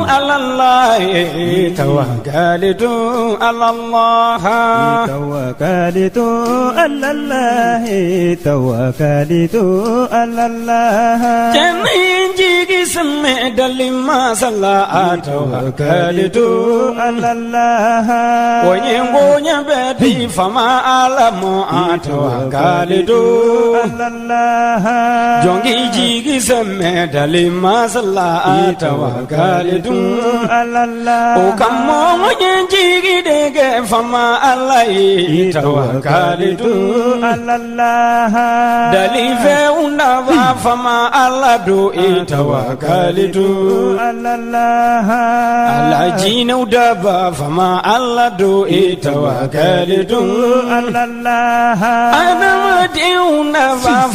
على الله توكلت على الله توكلت على الله توكلت على الله جميل جيجي سمع دلما صلى توكلت على الله وينبوني بدي فما أعلم توكلت على الله جونجي جيجي سمع دلما صلى توكلت على الله وكم جيجي دك فما الله توكلت على الله دلي فيونا فما الله دو توكلت على الله على جينو دبا فما الله دو توكلت على الله أنا مديونا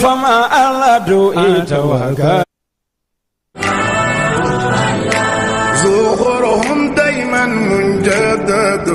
فما الله دو توكلت زخرهم دايما منجدد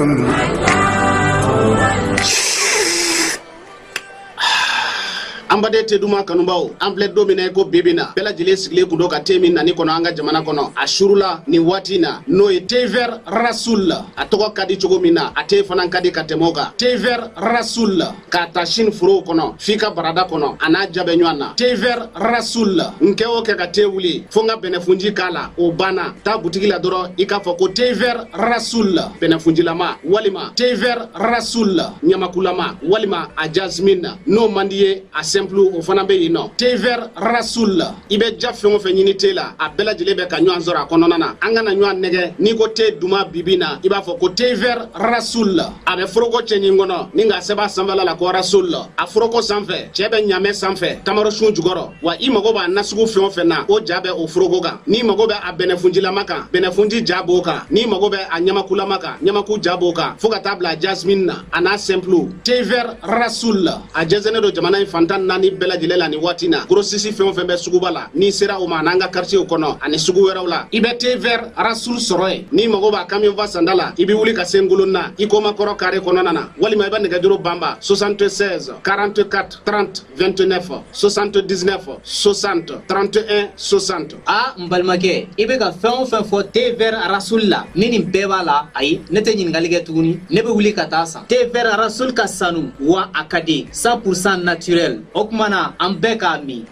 ambade te duma kanumbaw ample domine ko bibina bela jile sigle kundo ka temi nani kono anga jamana kono ashurula ni watina no e tever rasul atoko kadi chogo mina ate fanan kadi katemoka tever rasul ka tashin furo kono fika barada kono ana jabe nywana tever rasul nkewo ke ka tewuli fonga benefunji kala o bana ta butiki la doro ika foko tever rasul benefunji lama walima tever rasul nyamakulama walima a jasmine no mandiye a simple o fana be yino tever rasul ibe jafengo fe nyini tela a bela jile be ka nyon zora kono nana anga na nyon nege ni ko te duma bibina iba fo ko tever rasul abe froko chenyi ngono ninga seba sambala la ko rasul a froko sanfe chebe nyame sanfe tamaro shun jugoro wa imago ba nasugo fe na o jabe o froko ga ni mago be a benefunji la maka benefunji jabo ka ni mago be a nyama kula maka nyama ku jabo ka fuka tabla jasmine na ana simple tever rasul a jezene do jamana infantan nani bela jilela ni watina grossisi fe be sugubala ni sera o mananga quartier kono ani sugu werawla ibe tever rasul soroy ni mago ba camion va sandala ibi wuli ka senguluna ikoma koro kare kono nana wali ma ibande ga juro bamba 76 44 30 29 79 60 31 60 a mbalmake ibe ga fen fo tever rasul la mini bebala ay nete nyingalige tuguni nebe wuli ka tasa tever rasul ka sanu wa akade 100% naturel okmana ambeka mi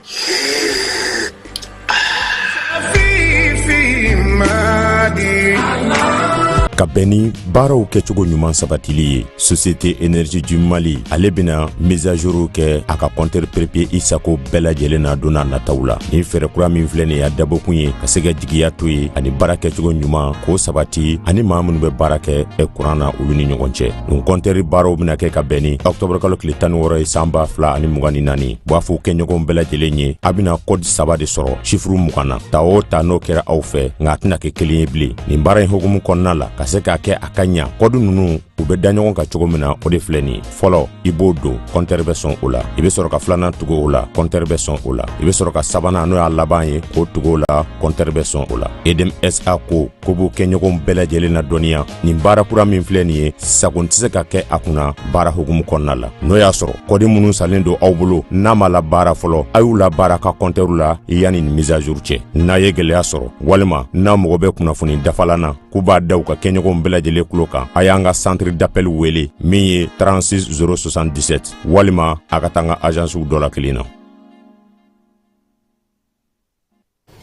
ka bɛni baaraw kɛcogo ɲuman sabatili ye société énergie du mali ale bena mise à jour kɛ a ka compteur papier isako bɛɛ lajɛlen na donna nataw la ni fɛrɛ kura min filɛ nin y'a dabɔkun ye ka se ka jigiya to ye ani baara kɛcogo ɲuman k'o sabati ani maa minnu bɛ baara kɛ kuran na olu ni ɲɔgɔn cɛ nin compteur baaraw bena kɛ ka bɛni octobre kalo tile 16 ye san 2024 b'a fɔ kɛɲɔgɔnw bɛɛ lajɛlen ye a bena code 3 de sɔrɔ chiffre 20 na ta o ta n'o kɛra aw fɛ nka a tɛna kɛ kelen ye bilen nin baara in hukumu kɔnɔna la ka se ka kɛ a ka ɲa kɔdu nunu u bɛ da ɲɔgɔn ka cogo min na o de filɛ nin fɔlɔ i b'o don compteur bɛ sɔn o la i bɛ sɔrɔ ka filanan tugu o la compteur bɛ sɔn o la i bɛ sɔrɔ ka sabanan n'o y'a laban ye k'o tugu o la compteur bɛ sɔn o la edem sa ko b'u kɛ ɲɔgɔn bɛɛ lajɛlen na dɔnniya nin baara kura min filɛ nin ye sago tɛ se ka kɛ a kunna baara hukumu kɔnɔna la n'o y'a sɔrɔ kɔdi minnu salen don aw bolo n'a ma la baara fɔlɔ a y'u la baara ka compteur la yanni nin mise à jour cɛ n'a ye gɛlɛya sɔrɔ walima n'a mago bɛ kunnafoni dafalan na k'u b'a da u ka kɛ ɲɔgɔn bɛɛ lajɛlen kulo kan a y'an ka centre d'appel wele min ye 36 077 walima a ka taa n ka agence dɔ la kelen na.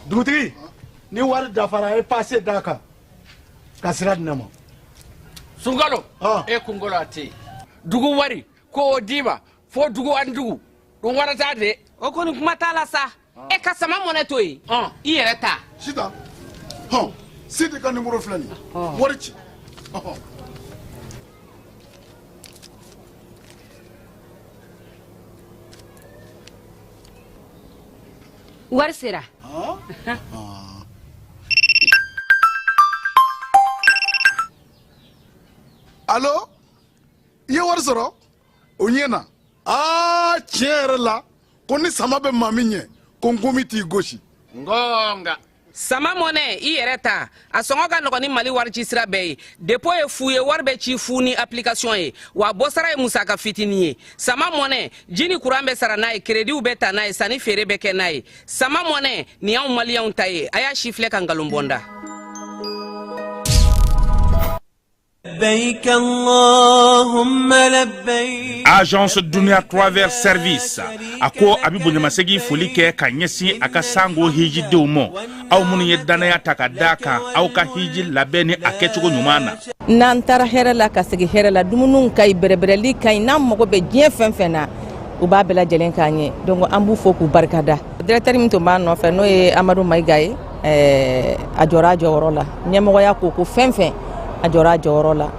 dugutigi ni wari dafara e passe da kan ka sira di ne ma. Sunkalo e kunkolo a tɛ dugu wari ko o d'i ma fo dugu ani dugu o wara t'a de. o kɔni kuma t'a la sa e ka sama mɔnɛ to yen i yɛrɛ ta. Sita Sidi ka numéro filɛ nin ye wari ci. wari sera. Allo i ye wari sɔrɔ o ɲɛna tiɲɛ yɛrɛ la ko ni sama bɛ maa min ɲɛ ko n komi t'i gosi. ngonga sama mɔnɛ i yɛrɛ ta a sɔngɔ ka nɔgɔn ni mali wari ci sira bɛɛ ye dépôt ye fu ye wari bɛ ci fu ni application ye wa bɔsara ye musaka fitinin ye sama mɔnɛ ji ni kuran bɛ sara n'a ye crédit bɛ ta n'a ye sanni feere bɛ kɛ n'a ye sama mɔnɛ nin y'anw maliyɛnw ta ye a y'a si filɛ ka nkalon bɔ n da. لبيك اللهم لبيك. Agence Dunia Travers Service ako abibu nyamasegi folike ka nyesi aka sango hiji deumo au munu yedana takadaka au ka hiji labeni akechugo nyumana nan tara hera la kasigi hera la dumunun kay berebereli kay nam mogo be dien fenfena u ba bela jelen kanye donc ambu foku barkada directeur mi to man no fe no e Amadou Maïgaye ajora jorola nyemogo ya ko fenfen ajora jorola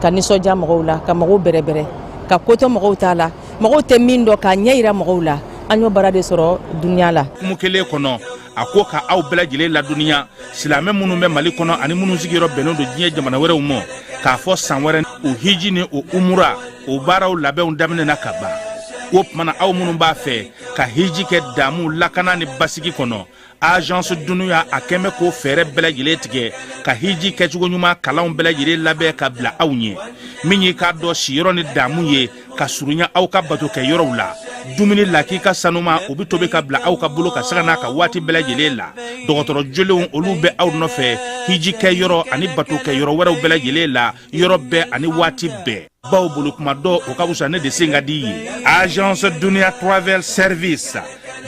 kaniso jamogo la kamago berebere ka koto mogo tala mogo te mindo ka nyeira mogo la anyo barade soro dunya la mukele kono ako ka aw bela jele la dunya silame munu be Mali kono ani munu sigiro beno do diye jamana were umo ka fo sanwere o hiji ni o umura o baraw labe on damne na kaba wop mana aw munu ba fe ka hiji ke damu lakana ni basigi kono Agence Dunia akeme ko fere bela jele tige ka hiji ke jugo nyuma kalaw bela jele labe ka bla awnye minyi ka do shiro ni damu ye ka surunya aw ka bato ke yoro la dumuni laki ka sanuma obi tobe ka bla aw ka bulu ka sagana ka wati bela jele la dogotoro jolewon olube aw no fe hiji ke yoro ani bato ke yoro wera bela jele la yoro be ani wati be baw bulu kuma do o ka busa ne de singa di Agence Dunia Travel Service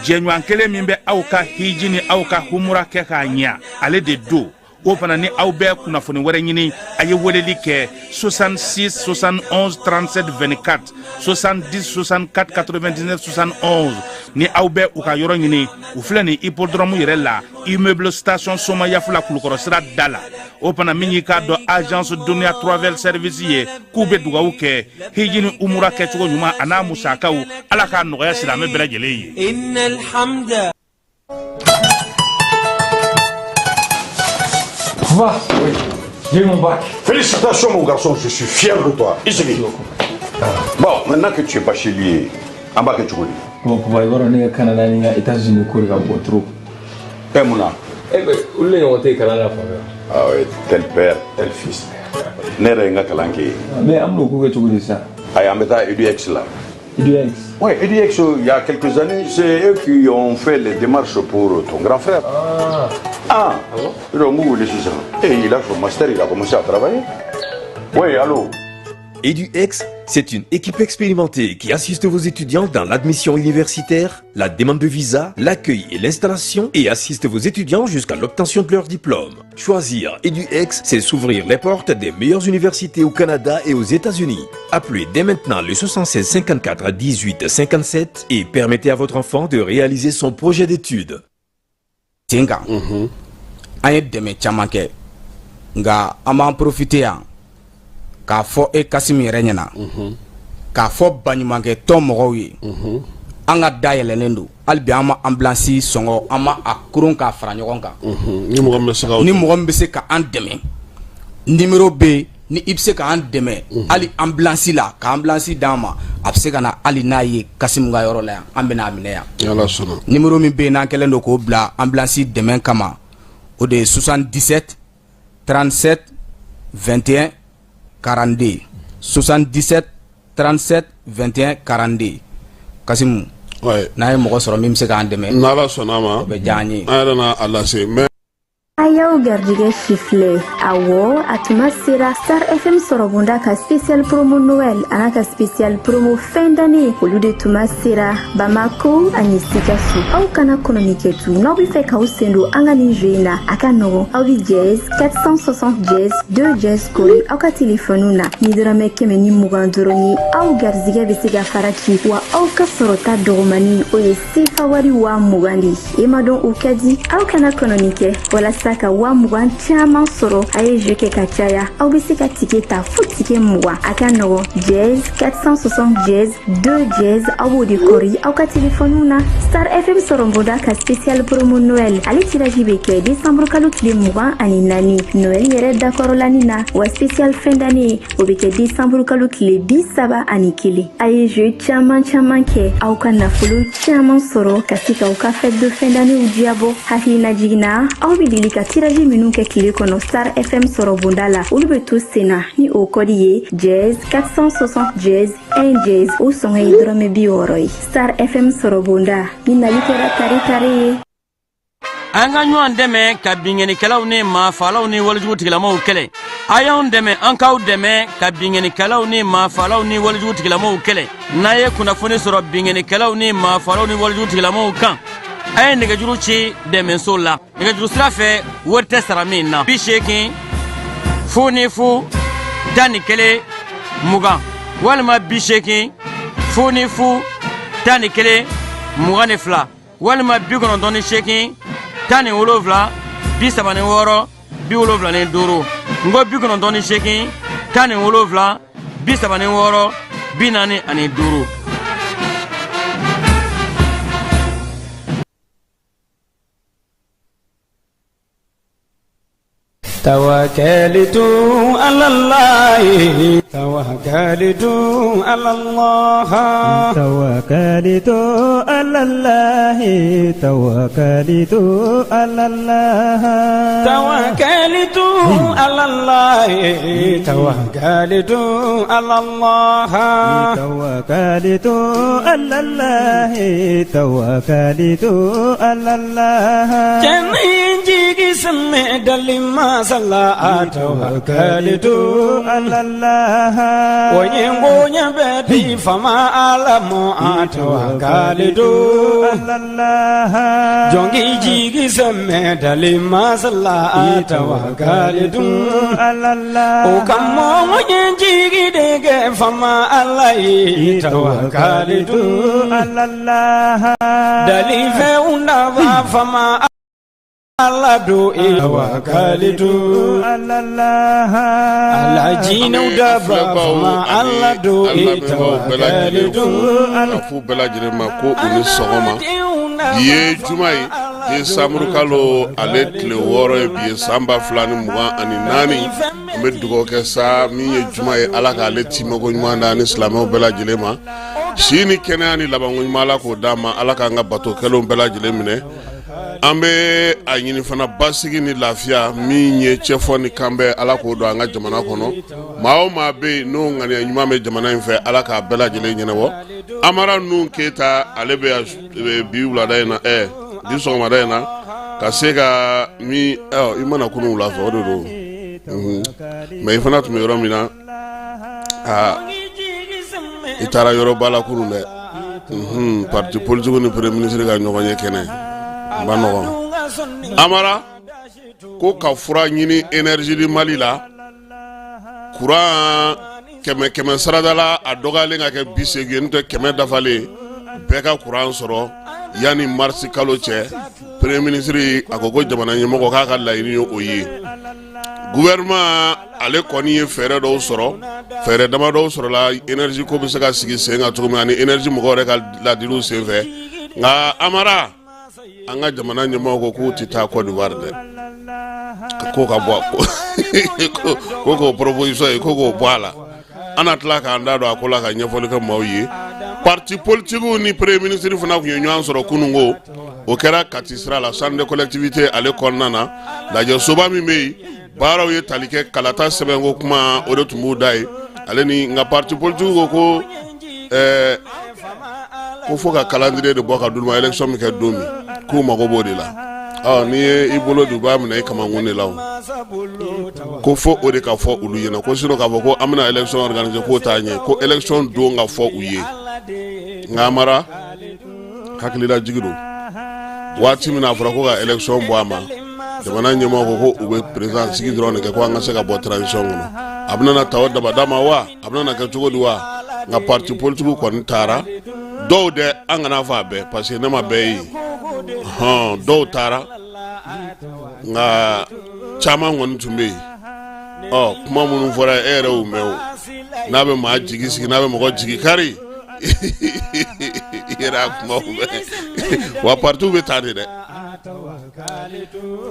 jenyo ankele mimbe aw ka hiji ni aw ka humura ke ka nya ale de do o fana ni aw be kuna foni were nyini aye weleli ke 66 71 37 24 70 64 99 71 ni aw be u ka yoro nyini u fle ni hippodrome yere la immeuble station soma yafula kulukoro sira dala o fana minyi ka do Agence Dunia Travel Service ye kube dugaw ke hijini umura ke chugo nyuma ana musakaw ala ka noya sira me bela jele yi innal hamda. Va, oui, j'ai mon bac. Félicitations mon garçon, je suis fier de toi. Ici. Bon, maintenant que tu es pas chez lui, en bas que tu connais. Bon, pour voir, on est au Canada, on est aux États-Unis, on est trop. Eh, Mouna. Eh bien, où est-ce qu'on est au Canada? Ah oui, tel père, tel fils. N'est-ce pas Kalanké? Mais on est où est-ce ça? Ah, on est à EduX là. EduX? Oui, EduX, il y a quelques années, c'est eux qui ont fait les démarches pour ton grand frère. Ah bon? Et il a fait master, il a commencé à travailler. Oui, allô? EduX, c'est une équipe expérimentée qui assiste vos étudiants dans l'admission universitaire, la demande de visa, l'accueil et l'installation et assiste vos étudiants jusqu'à l'obtention de leur diplôme. Choisir EduX, c'est s'ouvrir les portes des meilleures universités au Canada et aux États-Unis. Appelez dès maintenant le 76 54 18 57 et permettez à votre enfant de réaliser son projet d'études. Tinga an ye dɛmɛ caman kɛ nga an b'an profite yan k'a fɔ e Kasimi yɛrɛ ɲɛna k'a fɔ baɲumankɛ tɔn mɔgɔw ye an ka da yɛlɛlen don hali bi an ma ambulance sɔngɔ an ma a koron k'a fara ɲɔgɔn kan ni mɔgɔ min bɛ se ka an dɛmɛ numéro bɛ ni i bɛ se ka an dɛmɛ hali ambulance la ka ambulance d'an ma a bɛ se ka na hali n'a ye Kasimi ka yɔrɔ la yan an bɛ n'a minɛ yan numéro min bɛ yen n'an kɛlen don k'o bila ambulance dɛmɛ kama o de 77 37 21 42 77 37 21 42 Kasimu n'a ye mɔgɔ sɔrɔ min bɛ se k'an dɛmɛ n'Ala sɔnna ma o bɛ diya an ye an yɛrɛ n'a lase mais Ayaw gardige chifle awo atuma sera Star FM sorobunda ka spécial promo Noël anaka spécial promo fin d'année olu de tuma sera Bamako ani Sikasso aw kana communiquer tout n'aw bi fɛ k'aw sendo an ka nin jeu in na a ka nɔgɔn aw bi jazz 460 jazz 2 jazz kori aw ka téléphone na ni dɔrɔmɛ 120 dɔrɔn ye aw garizigɛ bɛ se ka fara ci wa aw ka sɔrɔta dɔgɔmani o ye sefa wari 20 de e ma dɔn o ka di aw kana communiquer walasa ka 20 caman sɔrɔ a ye jeu kɛ ka caya aw bɛ se ka tike ta fo tike 20 a ka nɔgɔn jazz 460 jazz 2 jazz aw b'o de kɔri aw ka téléphone na Star FM sɔrɔbonda ka spécial promo Noël ale tirage bɛ kɛ décembre kalo tile 24 Noël yɛrɛ dakɔrɔlani na wa spécial fin d'année o bɛ kɛ décembre kalo tile 31 a ye jeu caman kɛ aw ka nafolo caman sɔrɔ ka se k'aw ka fête de fin d'année diyabɔ hakilina jiginna aw bɛ deli ka tirage minnu kɛ tile kɔnɔ Star FM sɔrɔbonda la olu bɛ to senna ni o kɔdi ye jazz 460 jazz 1 jazz o sɔngɔ ye dɔrɔmɛ 60 ye Star FM sɔrɔbonda ni nali kɛra tare ye an ka ɲɔgɔn dɛmɛ ka binŋɛnikɛlaw ni maafalaw ni walijugutigilamɔgɔw kɛlɛ a y'anw dɛmɛ an k'aw dɛmɛ ka binŋɛnikɛlaw ni maafalaw ni walijugutigilamɔgɔw kɛlɛ n'a ye kunnafoni sɔrɔ binŋɛnikɛlaw ni maafalaw ni walijugutigilamɔgɔw kan a ye nɛgɛjuru ci dɛmɛso la nɛgɛjuru sira fɛ wari tɛ sara min na 80 00 11 20 walima 80 00 11 22 walima 98 17 36 75 ngo 98 17 36 45 توكلت على الله توكلت على الله توكلت على الله توكلت على الله توكلت على الله توكلت على الله توكلت على الله توكلت على الله جنينجي سمع دلما صلى توكلت على الله وينغونيا بدي فما علمو توكلت على الله جونجي جيجي سمع دلما صلى توكلت على الله وكمو وينجيجي ديك فما علي توكلت على الله دلي فونا فما Allah do tawakalitu Allah Allah jina udaba fama Allah do tawakalitu afu bela jirema ko uni sogoma ye jumai ye samru kalo ale tle woro bi samba flani muga ani nani me dugo ke sa mi ye jumai ala ka ale timogo nyanda ni islamo bela jirema shini kenani labangu mala ko dama ala ka nga bato kelo bela jiremine ambe a ɲini fana basigi ni lafiya min ye cɛfɔ ni kanbɛ ala k'o don an ka jamana kɔnɔ maa o maa bɛ n'o ŋaniya ɲuman bɛ jamana in fɛ ala k'a bɛɛ lajɛlen ɲɛnabɔ amara nun keyita ale bɛ bi wulada in na bi sɔgɔmada in na ka se ka min i mana kunun wula fɛ o de don mɛ i fana tun bɛ yɔrɔ min na i taara yɔrɔ ba la kunun dɛ parti politique ni premier ministre ka ɲɔgɔn ye kɛnɛ banogo amara ko ka fura ɲini énergie di Mali la courant kɛmɛ saradala a dɔgɔyalen ka kɛ 80 n'o tɛ 100 dafalen bɛɛ ka courant sɔrɔ yani mars kalo cɛ premier ministre a ko jamana ɲɛmɔgɔ k'a ka laɲini ye o ye gouvernement ale kɔni ye fɛɛrɛ dɔw sɔrɔ fɛɛrɛ dama dɔw sɔrɔla énergie ko bɛ se ka sigi sen kan cogo min ani énergie mɔgɔw yɛrɛ ka ladiliw sen fɛ nka amara an ka jamana ɲɛmɔgɔ ko k'u tɛ taa Côte d'Ivoire dɛ ko ka bɔ ko k'o proposition ye ko k'o bɔ a la an na tila k'an da don a ko la ka ɲɛfɔli kɛ maaw ye parti politique ni premier ministre fana tun ye ɲɔgɔn sɔrɔ kununko o kɛra Kati sira la centre de collectivité ale kɔnɔna na lajɛsoba min bɛ yen baaraw ye tali kɛ kalata sɛbɛnko kuma o de tun b'u da ye ale ni nka parti politique ko ko fo ka calendrier de bɔ ka d'u ma élection min kɛ don min k'u mago b'o de la ni ye i bolo don b'a minɛ i kamakun de la ko fo o de ka fɔ olu ɲɛna ko sinon k'a fɔ ko an bɛna élection organiser k'o t'a ɲɛ ko élection don ka fɔ u ye nka amara hakilila jigi don waati min na a fɔra ko ka élection bɔ a ma jamana ɲɛmɔgɔ ko u bɛ président sigi dɔrɔn de kɛ ko an ka se ka bɔ transition kɔnɔ a bɛna ta o dabada ma wa a bɛna kɛ cogo di wa nka parti politique kɔni taara dɔw dɛ an kana fɔ a bɛɛ parce que ne ma bɛɛ ye dɔw taara nka caman kɔni tun bɛ yen kuma minnu fɔra e yɛrɛ y'u mɛn o n'a bɛ maa jigi sigi n'a bɛ mɔgɔ jigi kari i yɛrɛ a kumaw mɛn wa partiw bɛ taa de dɛ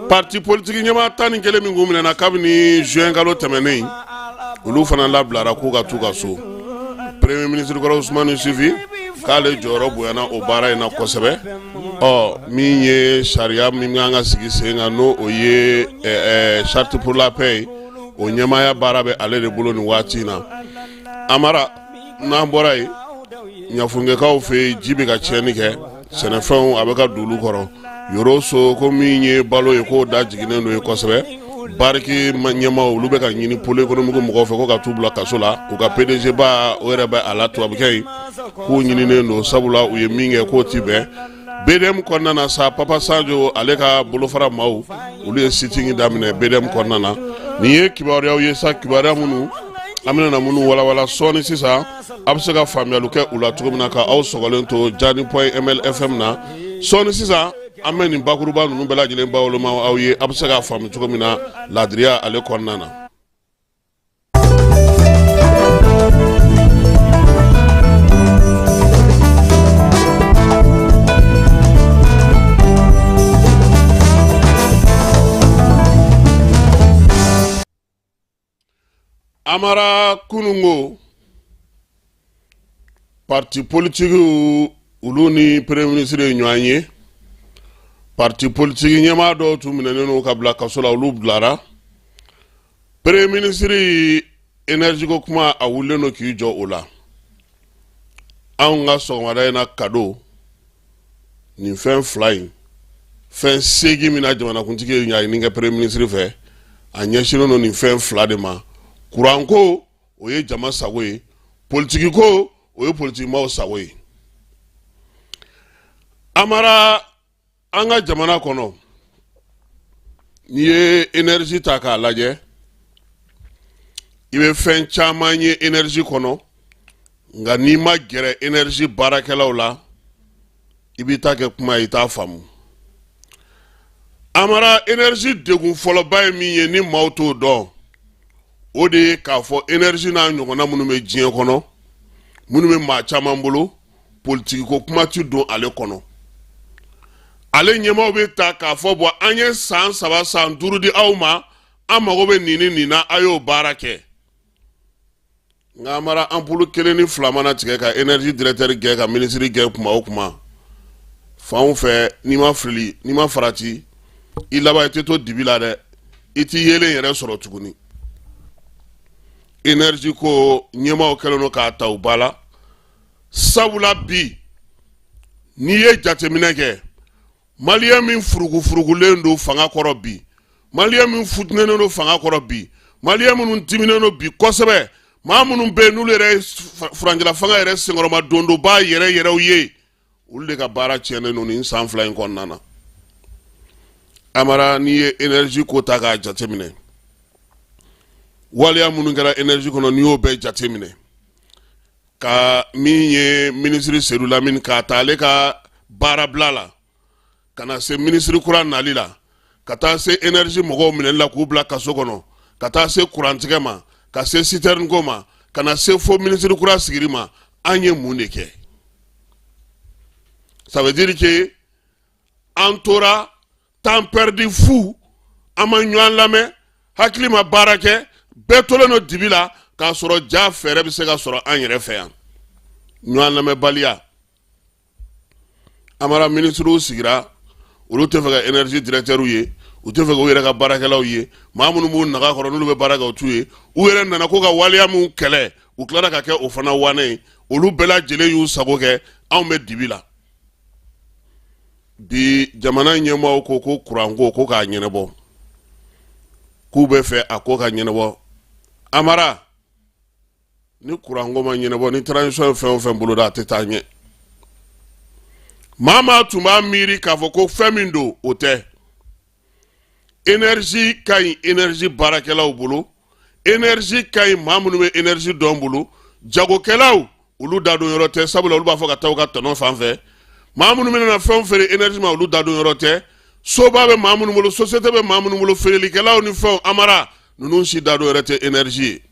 parti politique ɲɛmaa 11 min kun minɛna kabini juin kalo tɛmɛnen olu fana labilara k'u ka t'u ka so premier ministre kɔrɔ Ousmane Sufi k'ale jɔyɔrɔ bonyana o baara in na kosɛbɛ min ye sariya min kan ka sigi sen kan n'o o ye charte pour la paix o ɲɛmaaya baara bɛ ale de bolo nin waati in na amara n'an bɔra yen ɲafungekaw fɛ yen ji bɛ ka tiɲɛni kɛ sɛnɛfɛnw a bɛ ka don olu kɔrɔ yoro so ko min ye balo ye k'o da jiginnen don ye kosɛbɛ bariki ɲɛma olu bɛ ka ɲini pôle économique mɔgɔw fɛ ko ka t'u bila kaso la u ka PDG ba o yɛrɛ bɛ a la tubabukɛ in k'u ɲininen don sabula u ye min kɛ k'o ti bɛn BDM kɔnɔna na sa Papa Sadio ale ka bolofara maaw olu ye sitting daminɛ BDM kɔnɔna na nin ye kibaruyaw ye sa kibaruya minnu an bɛna minnu walawala sɔɔni sisan a bɛ se ka faamuyali kɛ u la cogo min na ka aw sɔgɔlen to Jani.ml FM na sɔɔni sisan an bɛ nin bakuruba ninnu bɛɛ lajɛlen bawoloma aw ye a bɛ se ka faamu cogo min na ladiriya ale kɔnɔna na. Amara kunungo parti politique ulu ni premier ministre ɲɔgɔn ye parti politique ɲɛmaa dɔw tun minɛnen n'o ka bila kaso la olu bilara premier ministre énergie ko kuma a wulilen no k'i jɔ o la anw ka sɔgɔmada in na cadeau nin fɛn fila in fɛn 8 min na jamanakuntigi ye ɲaɲini kɛ premier ministre fɛ a ɲɛsinnen no nin fɛn fila de ma. Courant ko o ye jama sago ye politique ko o ye politique maaw sago ye amara an ka jamana kɔnɔ n'i ye énergie ta k'a lajɛ i bɛ fɛn caman ye énergie kɔnɔ nka n'i ma gɛrɛ énergie baarakɛlaw la i b'i ta kɛ kuma ye i t'a faamu amara énergie degun fɔlɔba ye min ye ni maaw t'o dɔn o de ye k'a fɔ énergie n'a ɲɔgɔnna minnu bɛ diɲɛ kɔnɔ minnu bɛ maa caman bolo politique ko kuma ti don ale kɔnɔ ale ɲɛmaaw bɛ ta k'a fɔ bɔn an ye san 3 san 5 di aw ma an mago bɛ nin ni nin na a y'o baara kɛ nka an mara ampoule 1 ni 2 mana tigɛ ka énergie directeur gɛn ka ministre gɛn kuma o kuma fanw fɛ n'i ma fili n'i ma farati i laban i tɛ to dibi la dɛ i t'i yelen yɛrɛ sɔrɔ tuguni. Énergie ko ɲɛmaaw kɛlen no k'a ta u ba la sabula bi n'i ye jateminɛ kɛ maliyɛn min furugufurugulen don fanga kɔrɔ bi maliyɛn min futunen don fanga kɔrɔ bi maliyɛn minnu diminen don bi kosɛbɛ maa minnu bɛ yen n'olu yɛrɛ furancɛla fanga yɛrɛ senkɔrɔma dondoba yɛrɛ yɛrɛw ye olu de ka baara tiɲɛnen don nin san 2 in kɔnɔna na amara n'i ye énergie ko ta k'a jateminɛ waliya minnu kɛra énergie kɔnɔ n'i y'o bɛɛ jateminɛ ka min ye ministre Seydou Lamine k'a ta ale ka baarabila la ka na se ministre kura nali la ka taa se énergie mɔgɔw minɛli la k'u bila kaso kɔnɔ ka taa se kurantigɛ ma ka se citerne ko ma ka na se fo ministre kura sigiri ma an ye mun de kɛ ça veut dire que an tora temps perdu fou an ma ɲɔgɔn lamɛn hakili ma baara kɛ bɛɛ tolen no dibi la k'a sɔrɔ ja fɛɛrɛ bɛ se ka sɔrɔ an yɛrɛ fɛ yan ɲɔgɔn lamɛnbaliya amara ministrew sigira olu tɛ fɛ ka énergie directeur ye u tɛ fɛ k'u yɛrɛ ka baarakɛlaw ye maa minnu b'u naga kɔrɔ n'olu bɛ baara kɛ u t'u ye u yɛrɛ nana ko ka waliya min kɛlɛ u tilara ka kɛ o fana wane ye olu bɛɛ lajɛlen y'u sago kɛ anw bɛ dibi la bi jamana ɲɛmaaw ko ko courant ko k'a ɲɛnabɔ k'u bɛ fɛ a ko ka ɲɛnabɔ amara ni courant ko ma ɲɛnabɔ ni transition fɛn o fɛn bolo da a tɛ taa ɲɛ maa tun b'a miiri k'a fɔ ko fɛn min don o tɛ énergie ka ɲi énergie baarakɛlaw bolo énergie ka ɲi maa minnu bɛ énergie dɔn bolo jagokɛlaw olu dadon yɔrɔ tɛ sabula olu b'a fɔ ka taa u ka tɔnɔ fan fɛ maa minnu bɛna fɛn feere énergie ma olu dadon yɔrɔ tɛ soba bɛ maa minnu bolo société bɛ maa minnu bolo feerelikɛlaw ni fɛnw amara ninnu si dadon yɛrɛ tɛ énergie ye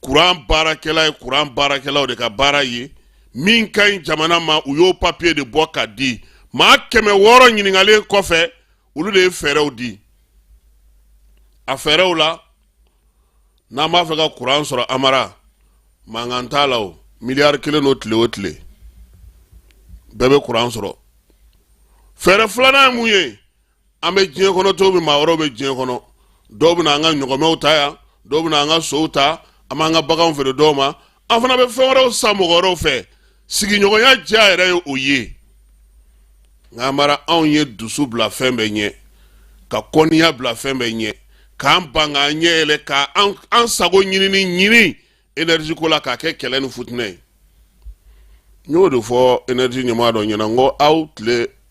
courant baarakɛla ye courant baarakɛlaw de ka baara ye min ka ɲi jamana ma u y'o papier de bɔ ka di maa 600 ɲininkalen kɔfɛ olu de ye fɛɛrɛw di a fɛɛrɛw la n'an b'a fɛ ka courant sɔrɔ amara mankan t'a la o miliyari 1 o tile o tile bɛɛ bɛ courant sɔrɔ fɛɛrɛ filanan ye mun ye an bɛ diɲɛ kɔnɔ cogo min maa wɛrɛw bɛ diɲɛ kɔnɔ dɔw bɛ na an ka ɲɔgɔmɛw ta yan dɔw bɛ na an ka sow ta an b'an ka baganw feere dɔw ma an fana bɛ fɛn wɛrɛw san mɔgɔ wɛrɛw fɛ sigiɲɔgɔnya diya yɛrɛ ye o ye nka mara anw ye dusu bila fɛn bɛɛ ɲɛ ka kɔniya bila fɛn bɛɛ ɲɛ k'an ban k'an ɲɛ yɛlɛ ka an sago ɲini ni ɲini énergie ko la k'a kɛ kɛlɛ ni futinɛ ye n y'o de fɔ énergie ɲɛmaa dɔ ɲɛna n ko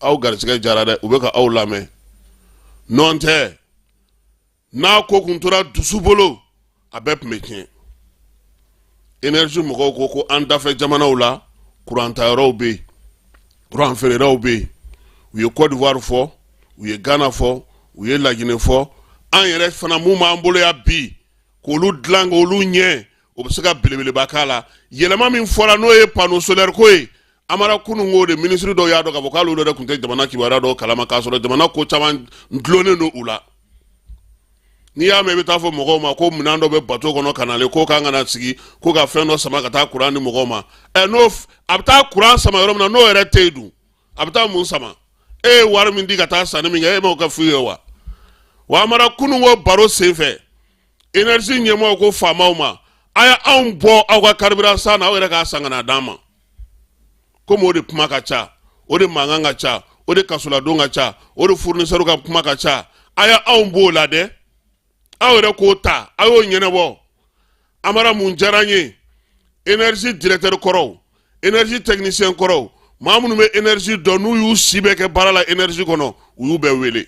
aw garisigɛ jara dɛ u bɛ ka aw lamɛn nɔn tɛ n'a ko kun tora dusu bolo a bɛɛ tun bɛ tiɲɛ énergie mɔgɔw ko an dafɛ jamanaw la courant tayɔrɔw bɛ yen courant feerelaw bɛ yen u ye Côte d'Ivoire fɔ u ye Ghana fɔ u ye Laginɛ fɔ an yɛrɛ fana mun b'an bolo ya bi k'olu dilan k'olu ɲɛ o bɛ se ka belebeleba k'a la yɛlɛma min fɔra n'o ye panneau solaire ko ye amara kunun ko de ministre dɔw y'a dɔn k'a fɔ k'olu yɛrɛ tun tɛ jamana kibaruya dɔw kalama k'a sɔrɔ jamana ko caman dulonnen don u la n'i y'a mɛn i bɛ taa fɔ mɔgɔw ma ko minɛn dɔ bɛ bateau kɔnɔ ka nalen ko k'an kana sigi ko ka fɛn dɔ sama ka taa courant di mɔgɔw ma n'o a bɛ taa courant sama yɔrɔ min na n'o yɛrɛ tɛ yen dun a bɛ taa mun sama e ye wari min di ka taa sanni min kɛ e m'o kɛ fu ye wa amara kunun ko baro senfɛ énergie ɲɛmɔgɔw ko faamaw ma a ye anw bɔ aw ka carburant san na aw yɛrɛ k'a san ka na d'an ma komi o de kuma ka ca o de mankan ka ca o de kasoladon ka ca o de fournisseur ka kuma ka ca a ye anw b'o la dɛ aw yɛrɛ k'o ta a y'o ɲɛnabɔ amara mun diyara n ye énergie directeur kɔrɔw énergie technicien kɔrɔw maa minnu bɛ énergie dɔn n'u y'u si bɛɛ kɛ baara la énergie kɔnɔ u y'u bɛɛ wele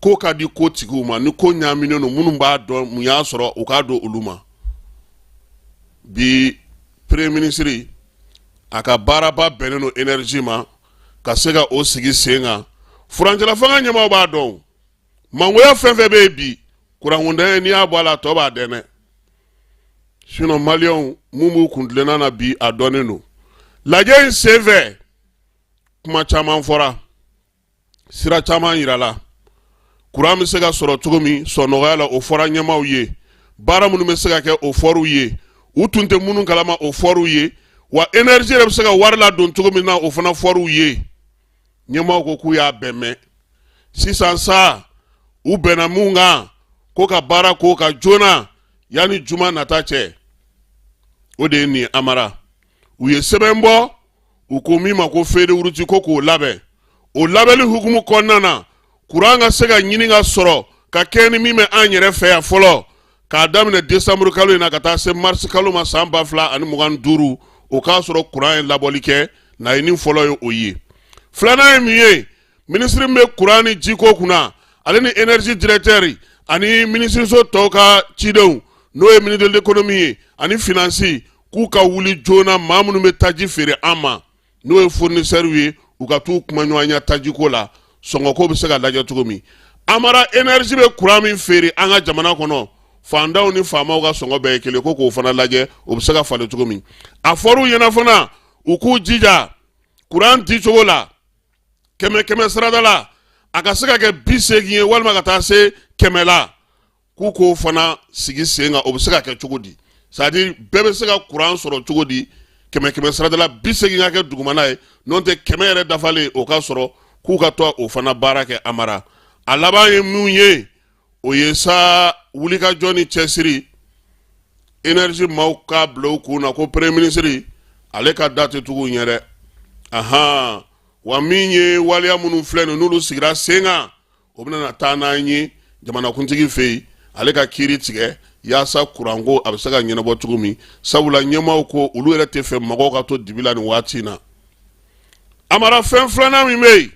ko ka di ko tigiw ma ni ko ɲaaminen don minnu b'a dɔn mun y'a sɔrɔ u k'a dɔn olu ma bi premier ministre a ka baaraba bɛnnen don énergie ma ka se ka o sigi sen kan furancɛla fanga ɲɛmaaw b'a dɔn mangoya fɛn fɛn bɛ yen bi kurankundan n'i y'a bɔ a la tɔ b'a dɛnɛ sinon maliyɛnw mun b'u kuntilenna na bi a dɔnnen don lajɛ in senfɛ kuma caman fɔra sira caman yirala kuran bɛ se ka sɔrɔ cogo min sɔnɔgɔya la o fɔra ɲɛmaaw ye baara minnu bɛ se ka kɛ o fɔr'u ye u tun tɛ minnu kalama o fɔr'u ye wa énergie yɛrɛ bɛ se ka wari ladon cogo min na o fana fɔr'u ye ɲɛmaaw ko k'u y'a bɛɛ mɛn sisan sa u bɛnna mun kan ko ka baara ko ka joona yanni juma nata cɛ o de ye nin amara u ye sɛbɛn bɔ u ko min ma ko fédérouti ko k'o labɛn o labɛnni hukumu kɔnɔna na kuran ka se ka ɲini ka sɔrɔ ka kɛ ni min bɛ an yɛrɛ fɛ yan fɔlɔ k'a daminɛ décembre kalo in na ka taa se mars kalo ma san 2025 o k'a sɔrɔ kuran ye labɔli kɛ laɲini fɔlɔ ye o ye filanan ye min ye ministre min bɛ kuran ni jiko kunna ale ni énergie directeur ani ministreso tɔw ka cidenw n'o ye ministre de l'économie ye ani finance k'u ka wuli joona maa minnu bɛ taji feere an ma n'o ye fournisseur ye u ka t'u kuma ɲɔgɔnya tajiko la sɔngɔko bɛ se ka lajɛ cogo min amara énergie bɛ kuran min feere an ka jamana kɔnɔ fandaw ni faamaw ka sɔngɔ bɛɛ ye kelen ko k'o fana lajɛ o bɛ se ka falen cogo min a fɔr'u ɲɛna fana u k'u jija kuran di cogo la kɛmɛ sarada la a ka se ka kɛ 80 ye walima ka taa se 100 la k'u k'o fana sigi sen kan o bɛ se ka kɛ cogo di c'est à dire bɛɛ bɛ se ka kuran sɔrɔ cogo di 100 sarada la 80 ka kɛ dugumana ye n'o tɛ 100 yɛrɛ dafalen o ka sɔrɔ k'u ka to o fana baara kɛ amara a laban ye mun ye o ye sa wulikajɔ ni cɛsiri énergie maaw ka bila u kun na ko premier ministre ale ka da tɛ tugu ɲɛ dɛ ahan wa min ye waliya minnu filɛ nin n'olu sigira sen kan o bɛna na taa n'an ye jamanakuntigi fɛ yen ale ka kiiri tigɛ yaasa kuranko a bɛ se ka ɲɛnabɔ cogo min sabula ɲɛmaaw ko olu yɛrɛ tɛ fɛ mɔgɔw ka to dibi la nin waati in na amara fɛn filanan min bɛ yen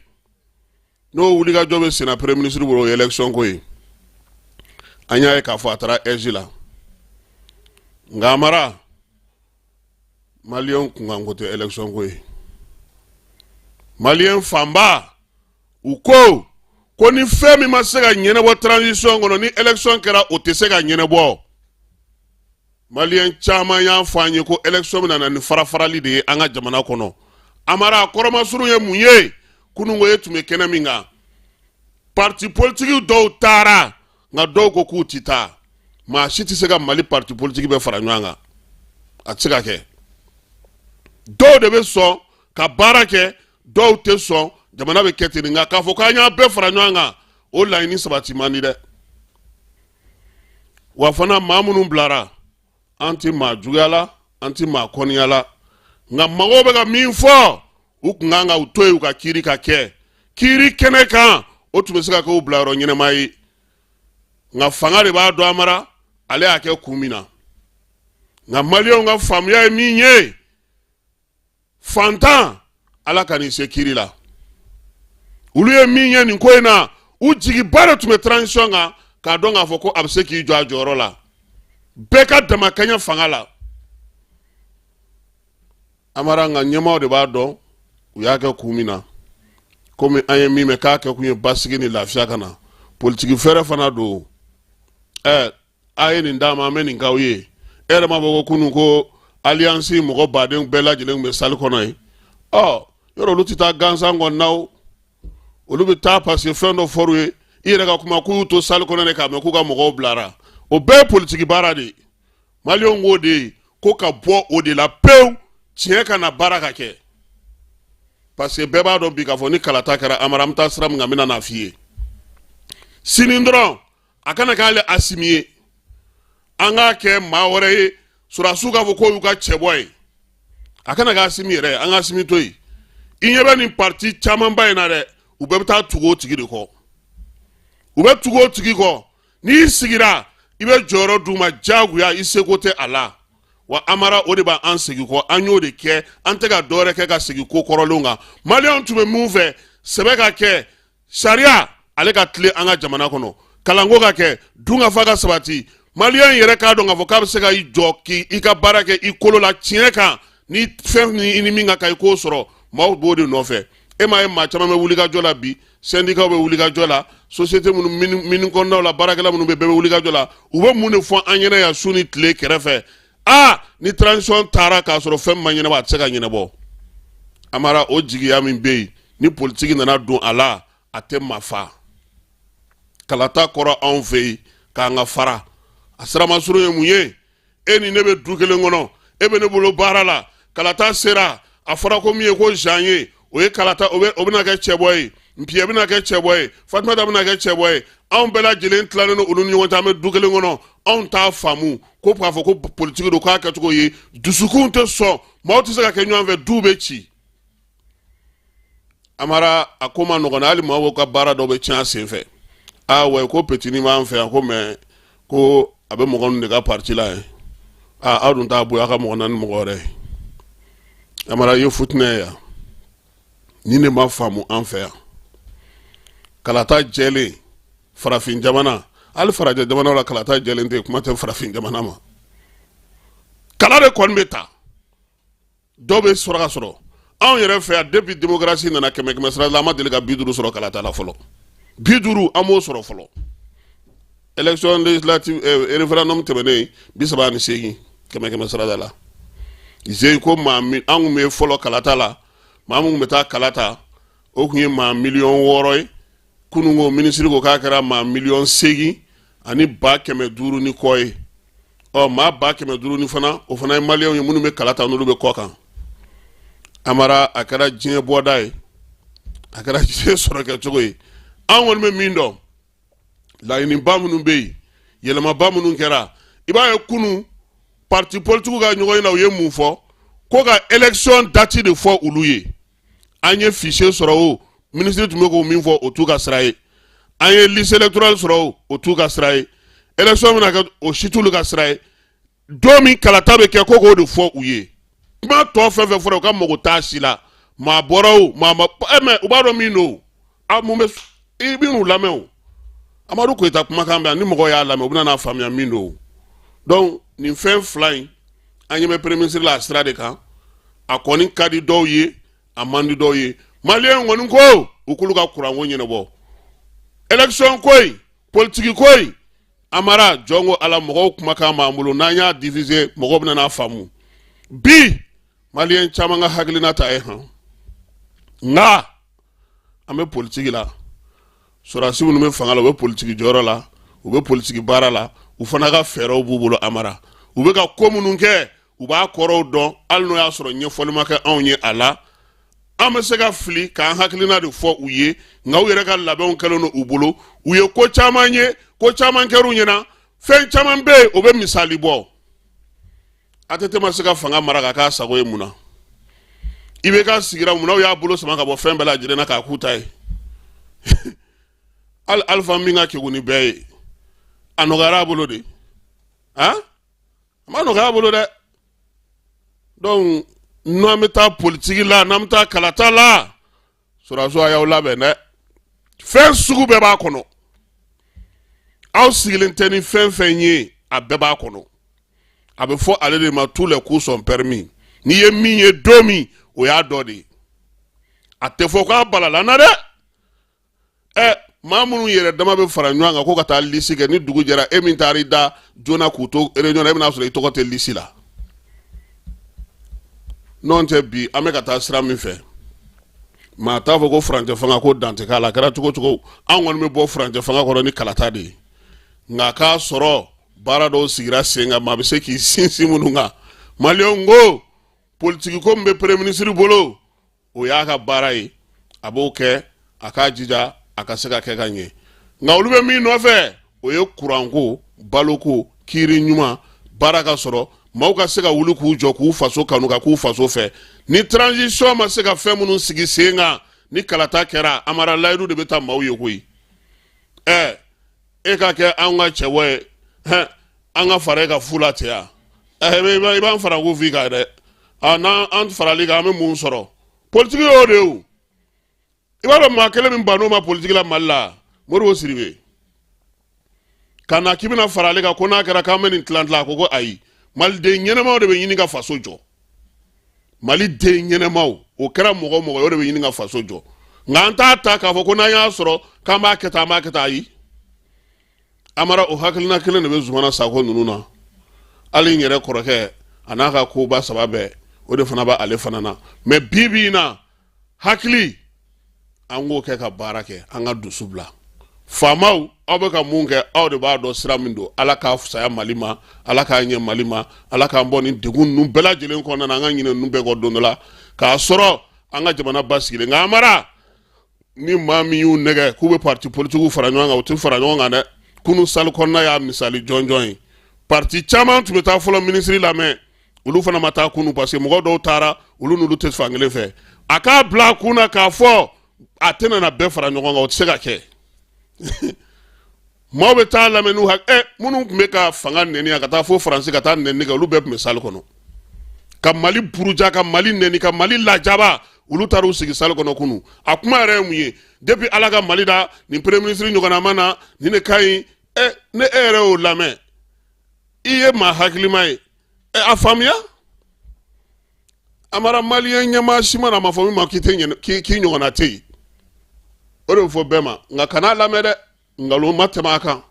n'o wulikajɔ bɛ senna premier ministre bolo o ye élection ko ye an y'a ye k'a fɔ a taara ɛzi la nka amara maliyɛnw kunkanko tɛ élection ko ye maliyɛn fanba u ko ni fɛn min ma se ka ɲɛnabɔ transition kɔnɔ ni élection kɛra o tɛ se ka ɲɛnabɔ maliyɛn caman y'a fɔ an ye ko élection bɛna na ni farafarali de ye an ka jamana kɔnɔ amara kɔrɔmasuru ye mun ye kununko ye tun bɛ kɛnɛ min kan parti politique dɔw taara nka dɔw ko k'u ti taa maa si tɛ se ka mali parti politique bɛɛ fara ɲɔgɔn kan a tɛ se ka kɛ dɔw de bɛ sɔn ka baara kɛ dɔw tɛ sɔn jamana bɛ kɛ ten nka k'a fɔ k'an y'a bɛɛ fara ɲɔgɔn kan o laɲini sabati man di dɛ wa fana maa minnu bilara an ti maa juguya la an ti maa kɔniya la nka mɔgɔw bɛ ka min fɔ u kun kan ka u to yen u ka kiiri ka kɛ kiiri kɛnɛ kan o tun bɛ se ka kɛ o bila yɔrɔ ɲɛnɛma ye nka fanga de b'a dɔn Amara ale y'a kɛ kun min na nka maliyɛnw ka faamuya ye min ye fantan Ala ka nin se kiri la olu ye min ye nin ko in na u jigiba de tun bɛ transition kan k'a dɔn k'a fɔ ko a bɛ se k'i jɔ a jɔyɔrɔ la bɛɛ ka damakɛɲɛ fanga la Amara nka ɲɛmaaw de b'a dɔn u y'a kɛ kun min na komi an ye min mɛn k'a kɛ kun ye basigi ni lafiya ka na politiki fɛrɛ fana don a ye nin d'a ma an bɛ nin k'aw ye e yɛrɛ ma fɔ ko kunun ko alliance mɔgɔ baden bɛɛ lajɛlen bɛ salle kɔnɔ ye yɔrɔ olu tɛ taa gansan kɔnɔnaw olu bɛ taa parce que fɛn dɔ fɔr'u ye i yɛrɛ ka kuma k'u y'u to salle kɔnɔ de k'a mɛn k'u ka mɔgɔw bilara o bɛɛ ye politiki baara de ye maliyɛnw k'o de ye ko ka bɔ o de la pewu tiɲɛ ka na baara ka kɛ parce que bɛɛ b'a dɔn bi k'a fɔ ni kalata kɛra Amara an bɛ taa sira min kan n bɛna n'a f'i ye sini dɔrɔn a kana k'ale Asimi ye an k'a kɛ maa wɛrɛ ye surasiw k'a fɔ k'o y'u ka cɛbɔ ye a kana kɛ Asimi yɛrɛ ye an ka Asimi to yen i ɲɛ bɛ nin parti camanba in na dɛ u bɛɛ bɛ taa tugu o tigi de kɔ u bɛ tugu o tigi kɔ n'i sigira i bɛ jɔyɔrɔ d'u ma diyagoya i seko tɛ a la wa Amara o de b'an segin kɔ an y'o de kɛ an tɛ ka dɔwɛrɛ kɛ ka segin ko kɔrɔlenw kan maliyɛnw tun bɛ mun fɛ sɛbɛ ka kɛ sariya ale ka tile an ka jamana kɔnɔ kalanko ka kɛ dunkafa ka sabati maliyɛn yɛrɛ k'a dɔn k'a fɔ k'a bɛ se ka i jɔ k'i ka baara kɛ i kolo la tiɲɛ kan ni fɛn ni min ka kan i k'o sɔrɔ maaw b'o de nɔfɛ e m'a ye maa caman bɛ wulikajɔ la bi syndicat bɛ wulikajɔ la société minnu kɔnɔnaw la baarakɛla minnu bɛ bɛɛ bɛ wulikajɔ la u bɛ mun de fɔ an ɲɛna yan su ni tile kɛrɛfɛ ni transition taara k'a sɔrɔ fɛn ma ɲɛnabɔ a tɛ se ka ɲɛnabɔ Amara o jigiya min bɛ yen ni politiki nana don a la a tɛ maa fa kalata kɔrɔ anw fɛ yen k'an ka fara a siramasuru ye mun ye e ni ne bɛ du kelen kɔnɔ e bɛ ne bolo baara la kalata sera a fɔra ko min ye ko Jean ye o ye kalata o bɛna kɛ cɛbɔ ye Npiye bɛna kɛ cɛbɔ ye Fatumata bɛna kɛ cɛbɔ ye anw bɛɛ lajɛlen tilalen don olu ni ɲɔgɔn cɛ an bɛ du kelen kɔnɔ anw t'a faamu ko k'a fɔ ko politiki don k'a kɛcogo ye dusukun tɛ sɔn maaw tɛ se ka kɛ ɲɔgɔn fɛ du bɛ ci Amara a ko ma nɔgɔn hali maaw ka baara dɔw bɛ tiɲɛ a sen fɛ wa ko petini b'an fɛ yan ko mɛ ko a bɛ mɔgɔ ninnu de ka parti la ye aw dun t'a bonya a ka mɔgɔ naani mɔgɔ wɛrɛ ye Amara ye futinɛ yan ni ne ma faamu an fɛ yan kalata jɛlen farafin jamana hali farajɛ jamana la kalata jɛlen tɛ kuma tɛ farafin jamana ma kala de kɔni bɛ ta dɔw bɛ sɔrɔ ka sɔrɔ anw yɛrɛ fɛ yan depuis démocratie nana kɛmɛ sara la an ma deli ka 50 sɔrɔ kalata la fɔlɔ 50 an m'o sɔrɔ fɔlɔ élection législative référendum tɛmɛnen 38 kɛmɛ sara la zeyi ko maa an kun bɛ fɔlɔ kalata la maa mun bɛ taa kalata o kun ye maa 6,000,000 ye kunun ko ministre ko k'a kɛra maa 8,000,000 ani 500,000 ni kɔ ye maa 500,000 ni fana o fana ye maliyɛnw ye minnu bɛ kalata n'olu bɛ kɔ kan Amara a kɛra diɲɛ bɔda ye a kɛra diɲɛ sɔrɔ kɛcogo ye an kɔni bɛ min dɔn laɲiniba minnu bɛ yen yɛlɛmaba minnu kɛra i b'a ye kunun parti politique ka ɲɔgɔn ye na u ye mun fɔ ko ka élection date de fɔ olu ye an ye fichier sɔrɔ o ministre tun bɛ k'o min fɔ o t'u ka sira ye an ye liste électorale sɔrɔ o t'u ka sira ye élection bɛna kɛ o si t'olu ka sira ye don min kalata bɛ kɛ ko k'o de fɔ u ye kuma tɔ fɛn fɛn fɔra u ka mago t'a si la maa bɔra o maa ma mɛ u b'a dɔn min don mun bɛ i bɛ n'u lamɛn o Amadu Koyita kumakan bɛ yan ni mɔgɔw y'a lamɛn u bɛna n'a faamuya min don donc nin fɛn fila in an ɲɛ bɛ premier ministre la a sira de kan a kɔni ka di dɔw ye a man di dɔw ye maliyɛn kɔni ko u k'olu ka kuranko ɲɛnabɔ élection ko in politiki ko in Amara jɔn ko ala mɔgɔw kumakan b'an bolo n'an y'a diviser mɔgɔw bɛna n'a faamu bi maliyɛn caman ka hakilina ta ye nka an bɛ politiki la sɔrɔdasi minnu bɛ fanga la u bɛ politiki jɔyɔrɔ la u bɛ politiki baara la u fana ka fɛɛrɛw b'u bolo Amara u bɛ ka ko minnu kɛ u b'a kɔrɔw dɔn hali n'o y'a sɔrɔ ɲɛfɔli ma kɛ anw ye a la an bɛ se ka fili k'an hakilina de fɔ u ye nka u yɛrɛ ka labɛnw kɛlen don u bolo u ye ko caman ye ko caman kɛr'u ɲɛna fɛn caman bɛ yen o bɛ misali bɔ ATT ma se ka fanga mara ka k'a sago ye mun na i bɛ ka sigira mun na u y'a bolo sama ka bɔ fɛn bɛɛ lajɛlen na k'a k'u ta ye alpha min ka keguni bɛɛ ye a nɔgɔyara a bolo de a ma nɔgɔya a bolo dɛ donc n'an bɛ taa politiki la n'an bɛ taa kalata la sɔrɔdaso a y'aw labɛn dɛ fɛn sugu bɛɛ b'a kɔnɔ aw sigilen tɛ ni fɛn fɛn ye a bɛɛ b'a kɔnɔ a bɛ fɔ ale de ma tous les coups sont permis n'i ye min ye don min o y'a dɔ de ye a tɛ fɔ k'a balala na dɛ maa minnu yɛrɛ dama bɛ fara ɲɔgɔn kan ko ka taa lisi kɛ ni dugu jɛra e min taara i da joona k'u to réunion na e bɛna sɔrɔ i tɔgɔ tɛ lisi la n'o tɛ bi an bɛ ka taa sira min fɛ maa t'a fɔ ko furancɛ fanga ko dan tɛ k'a la kɛra cogo o cogo an kɔni bɛ bɔ furancɛ fanga kɔrɔ ni kalata de ye nka k'a sɔrɔ baara dɔw sigira sen kan maa bɛ se k'i sinsin minnu kan maliyɛnw ko politiki ko min bɛ premier ministre bolo o y'a ka baara ye a b'o kɛ a k'a jija a ka se ka kɛ ka ɲɛ nka olu bɛ min nɔfɛ o ye kuranko baloko kiiri ɲuman baara ka sɔrɔ maaw ka se ka wuli k'u jɔ k'u faso kanu ka k'u faso fɛ ni transition ma se ka fɛn minnu sigi sen kan ni kalata kɛra amara layidu de bɛ taa maaw ye koyi e ka kɛ an ka cɛwɔ ye an ka fara e ka fu la ten yan i b'an fara ko f'i kan dɛ n'an farali kan an bɛ mun sɔrɔ politiki y'o de ye o i b'a dɔn maa kelen min ban'o ma politiki la Mali la Modibo Sidibe ka na k'i bɛna fara ale kan ko n'a kɛra k'an bɛ nin tilan tilan a ko ko ayi maliden ɲɛnamaw de bɛ ɲini ka faso jɔ maliden ɲɛnamaw o kɛra mɔgɔ o mɔgɔ o de bɛ ɲini ka faso jɔ nka an t'a ta k'a fɔ ko n'an y'a sɔrɔ k'an b'a kɛ tan an b'a kɛ tan ayi amara o hakilina kelen de bɛ Zumana Sako ninnu na hali n yɛrɛ kɔrɔkɛ a n'a ka koba saba bɛɛ o de fana b'a ale fana na mais bi bi in na hakili an k'o kɛ ka baara kɛ an ka dusu bila faamaw aw bɛ ka mun kɛ aw de b'a dɔn sira min don ala k'a fisaya Mali ma ala k'a ɲɛ Mali ma ala k'an bɔ nin degun ninnu bɛɛ lajɛlen kɔnɔna na an ka ɲinɛ ninnu bɛɛ kɔ don dɔ la k'a sɔrɔ an ka jamana basigilen nka amara ni maa min y'u nɛgɛ k'u bɛ parti politigiw fara ɲɔgɔn kan u tɛ fara ɲɔgɔn kan dɛ kunu sali kɔnɔna y'a misali jɔnjɔn ye parti caman tun bɛ taa fɔlɔ minisiri lamɛn olu fana ma taa kunu parce que mɔgɔ dɔw taara olu n'olu tɛ fan kelen fɛ a k'a bila a kun na k'a fɔ a tɛna na bɛɛ fara ɲɔgɔn kan o tɛ se ka kɛ maaw bɛ taa lamɛn n'u minnu tun bɛ ka fanga nɛni ka taa fo Faransi ka taa nɛni kɛ olu bɛɛ tun bɛ sali kɔnɔ ka Mali buruja ka Mali nɛni ka Mali lajaba olu taara u sigi sali kɔnɔ kunu a kuma yɛrɛ ye mun ye depuis ala ka Mali da nin premier ministre ɲɔgɔnna ma na nin de ka ɲi ne e yɛrɛ y'o lamɛn i ye maa hakilima ye a faamuya amara maliyɛn ɲɛmaa si mana a ma fɔ min ma k'i ɲɔgɔnna tɛ yen o de bɛ fɔ bɛɛ ma nka kana lamɛn dɛ nkalon ma tɛmɛ a kan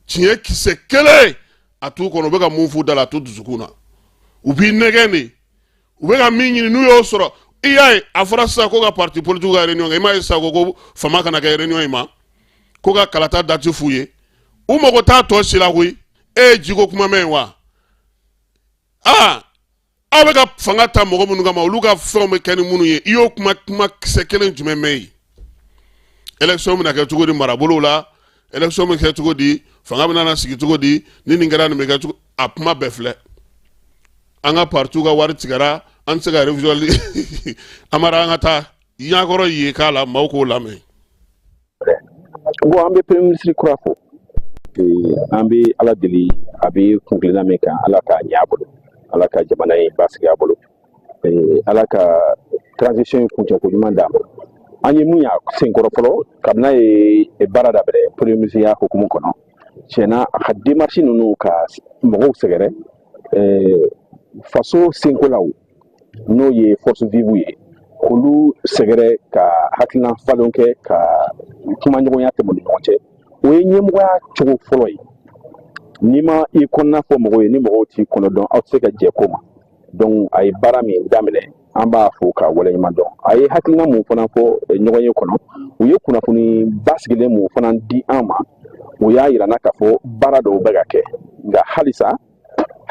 tiɲɛ kisɛ kelen a t'u kɔnɔ u bɛ ka mun f'u da la a t'u dusukun na u b'i nɛgɛn de u bɛ ka min ɲini n'u y'o sɔrɔ i y'a ye a fɔra sisan ko ka parti politique ka réunion kɛ i m'a ye sisan ko fama kana kɛ réunion in ma ko ka kalata date f'u ye u mago t'a tɔ si la koyi e ye jiko kuma mɛn wa aw bɛ ka fanga ta mɔgɔ minnu kama olu ka fɛnw bɛ kɛ ni minnu ye i y'o kuma kisɛ kelen jumɛn mɛn ye élection bɛna kɛ cogo di marabolo la élection bɛ kɛ cogo di fanga bɛna sigi cogo di ni nin kɛra nin bɛ kɛ cogo a kuma bɛɛ filɛ an ka parti ka wari tigɛra an tɛ se ka révision amara an ka taa yankɔrɔ ye k'a la maaw k'o lamɛn. bon an bɛ premier ministre kura fo an bɛ ala deli a bɛ kunkilenna min kan ala k'a ɲɛ a bolo ala ka jamana in basigi a bolo ala ka transition in kuncɛ ko ɲuman d'a ma. an ye mun y'a senkɔrɔ fɔlɔ kabini a ye baara daminɛ premier ministre ya hukumu kɔnɔ tiɲɛna a ka démarche ninnu ka mɔgɔw sɛgɛrɛ faso senkolaw n'o ye force vive ye k'olu sɛgɛrɛ ka hakilina falen kɛ ka kumaɲɔgɔnya tɛmɛ u ni ɲɔgɔn cɛ o ye ɲɛmɔgɔya cogo fɔlɔ ye n'i ma i kɔnɔna fɔ mɔgɔw ye ni mɔgɔw t'i kɔnɔ dɔn aw tɛ se ka jɛ ko ma donc a ye baara min daminɛ an b'a fɔ ka waleɲuman dɔn a ye hakilina mun fana fɔ ɲɔgɔn ye kɔnɔ u ye kunnafoni basigilen mun fana di an ma o y'a yirana k'a fɔ baara dɔw bɛ ka kɛ nka halisa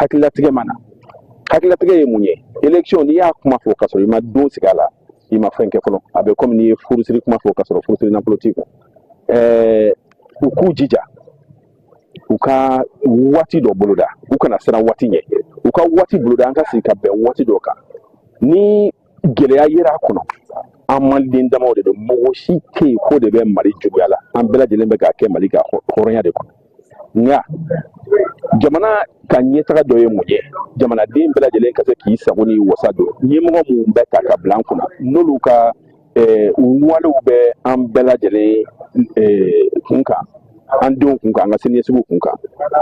hakililatigɛ ma na hakililatigɛ ye mun ye élection n'i y'a kuma fɔ k'a sɔrɔ i ma don sigi a la i ma fɛn kɛ fɔlɔ a bɛ komi n'i ye furusiri kuma fɔ k'a sɔrɔ furusiri nafolo t'i kun u k'u jija u ka waati dɔ boloda u kana siran waati ɲɛ u ka waati boloda an ka sigi ka bɛn waati dɔ kan ni gɛlɛya yera a kɔnɔ an maliden damaw de don mɔgɔ si tɛ yen ko de bɛ mali juguya la an bɛɛ lajɛlen bɛ k'a kɛ mali ka hɔrɔnya de kɔnɔ nka jamana ka ɲɛtaga dɔ ye mun ye jamanaden bɛɛ lajɛlen ka se k'i sago ni wasa don ɲɛmɔgɔ minnu bɛ ta ka bila an kunna n'olu ka walew bɛ an bɛɛ lajɛlen kun kan an denw kun kan an ka siniɲɛsigiw kun kan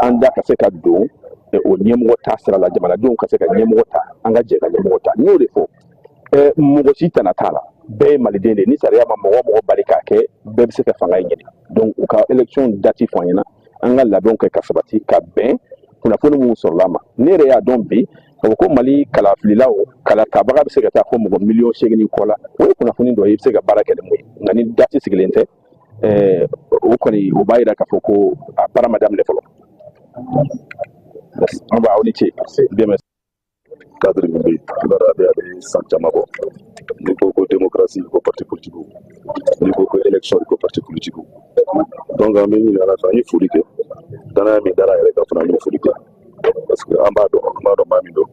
an da ka se ka don o ɲɛmɔgɔ ta sira la jamanadenw ka se ka ɲɛmɔgɔ ta an ka jɛ ka ɲɛmɔgɔ ta n y'o de fɔ mɔgɔ si tana t'a la bɛɛ ye maliden de ni sariya ma mɔgɔ mɔgɔ bali k'a kɛ bɛɛ bɛ se ka fanga in ɲini donc u ka élection dati fɔ an ɲɛna an ka labɛnw kɛ ka sabati ka bɛn kunnafoni minnu sɔrɔla ma ne yɛrɛ y'a dɔn bi ka fɔ ko mali kalafililaw kalatabaga bɛ se ka taa fɔ mɔgɔ miliyɔn 8 kɔ la o ye kunnafoni dɔ ye i bɛ se ka baara kɛ ni mun ye nka ni dati sigilen tɛ o kɔni o b'a yira k'a fɔ ko a baara ma daminɛ fɔlɔ an b'a aw ni ce cadre min bɛ yen a bɛ san caman bɔ n'i ko ko démocratie ko parti politique n'i ko ko élection ko parti politique donc an bɛ ɲini ala fɛ an ye foli kɛ danaya min dara yɛrɛ kan fana an ye foli kɛ parce que an b'a dɔn maa min don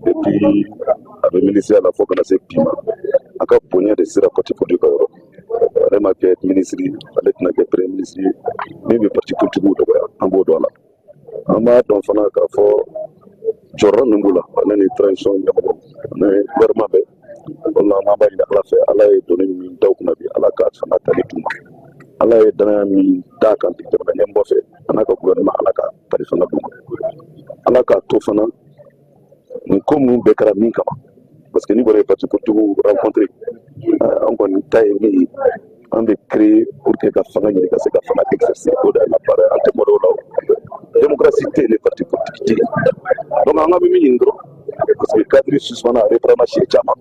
depuis a bɛ ministère la fo kana se bi ma a ka bonya de sera parti politique ka yɔrɔ ale ma kɛ ministre ale tɛna kɛ premier ministre ye min bɛ parti politique dɔgɔya an b'o dɔn a la an b'a dɔn fana k'a fɔ jɔyɔrɔ min b'u la ale ni transition ɲɛmɔgɔ ani gouvernement bɛɛ wala an b'a ɲini ala fɛ ala ye donni min da u kunna bi ala ka fanga tali d'u ma ala ye danaya min d'a kan bi jamana ɲɛmɔgɔ fɛ a n'a ka gouvernement ala ka tali fanga d'u ma ala k'a to fana nin ko minnu bɛɛ kɛra min kama parce que ni bɔra ye parti politique rencontré an kɔni ta ye min ye an bɛ créer pour que ka fanga ɲini ka se ka fanga exercer o de la baara an tɛ mɔdɔ o la démocratie tɛ yen parti politique tɛ yen donc an ka bɛ min ɲini dɔrɔn parce que cadre suspendant a reprendre siɲɛ caman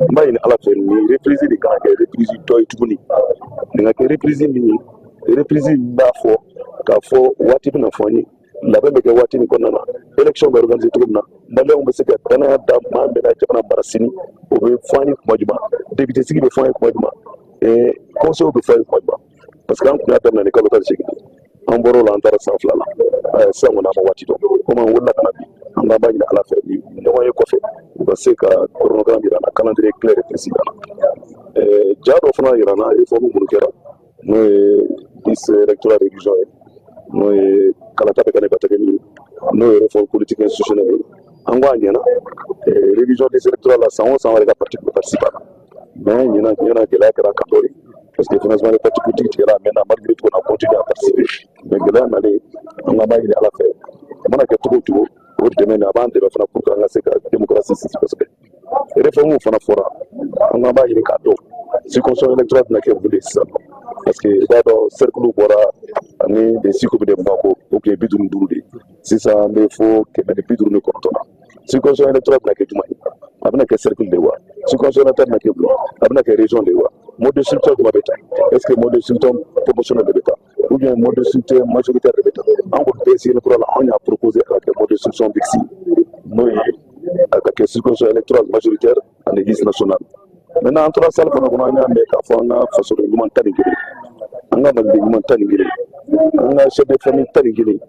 n b'a ɲini ala fɛ nin reprise de kan ka kɛ reprise dɔ ye tuguni nin ka kɛ reprise min ye reprise min b'a fɔ k'a fɔ waati bɛna fɔ an ye labɛn bɛ kɛ waati min kɔnɔna na élection bɛ organiser cogo min na maliyɛnw bɛ se ka danaya da maa min bɛ jamana mara sini o bɛ fɔ an ye kuma jumɛn député sigi bɛ fɔ an ye kuma jumɛn conseil bɛ fɔ an ye kuma jumɛn parce que an kun y'a daminɛ ni kalo 18 an bɔra o la an taara san 2 la sisan kɔni an ma waati dɔn komi an wulila ka na bi an b'a ɲini ala fɛ ni ɲɔgɔn ye kɔfɛ u ka se ka chronogramme jira an na calendrier clair et précis kan ja dɔ fana jira an na réforme minnu kɛra n'o ye liste électorale révision ye n'o ye kalata bɛ kɛ ne ka tɛgɛ min n'o ye réforme politique institutionnelle ye an ko a ɲɛna révision liste électorale la san o san wɛrɛ ka parti bɛ participer a la mais ɲinan gɛlɛya kɛra kan dɔ de parce que financement des partis politiques tigɛra maintenant malgré tout on a continué à participer mais gɛlɛya nalen an ka b'a ɲini ala fɛ a mana kɛ cogo o cogo o dɛmɛ nin a b'an dɛmɛ fana pour que an ka se ka démocratie sinsin kosɛbɛ réforme fana fɔra an ka b'a ɲini k'a dɔn circonscription électorale bɛna kɛ mun de sisan parce que i b'a dɔn cercle bɔra ani des cycles bɛ de Bamako o tun ye 55 de ye sisan an bɛ fo 159 na circonscription électorale bɛna kɛ jumɛn ye a bɛna kɛ cercle de wa circonscription électorale bɛna kɛ mun a bɛna kɛ région de wa mode de scrutin jumɛn bɛ ta est-ce que mode de scrutin proportionnel de bɛ ta ou bien mode de scrutin majoritaire de bɛ ta an kɔni bɛɛ signé kura la an y'a proposé a ka kɛ mode de scrutin mixte n'o ye a ka kɛ circonscription électorale majoritaire ani liste nationale maintenant an tora salle fana kɔnɔ an y'a mɛn k'a fɔ an ka fasoden ɲuman 11 an ka maliden ɲuman 11 an ka chef de famille 11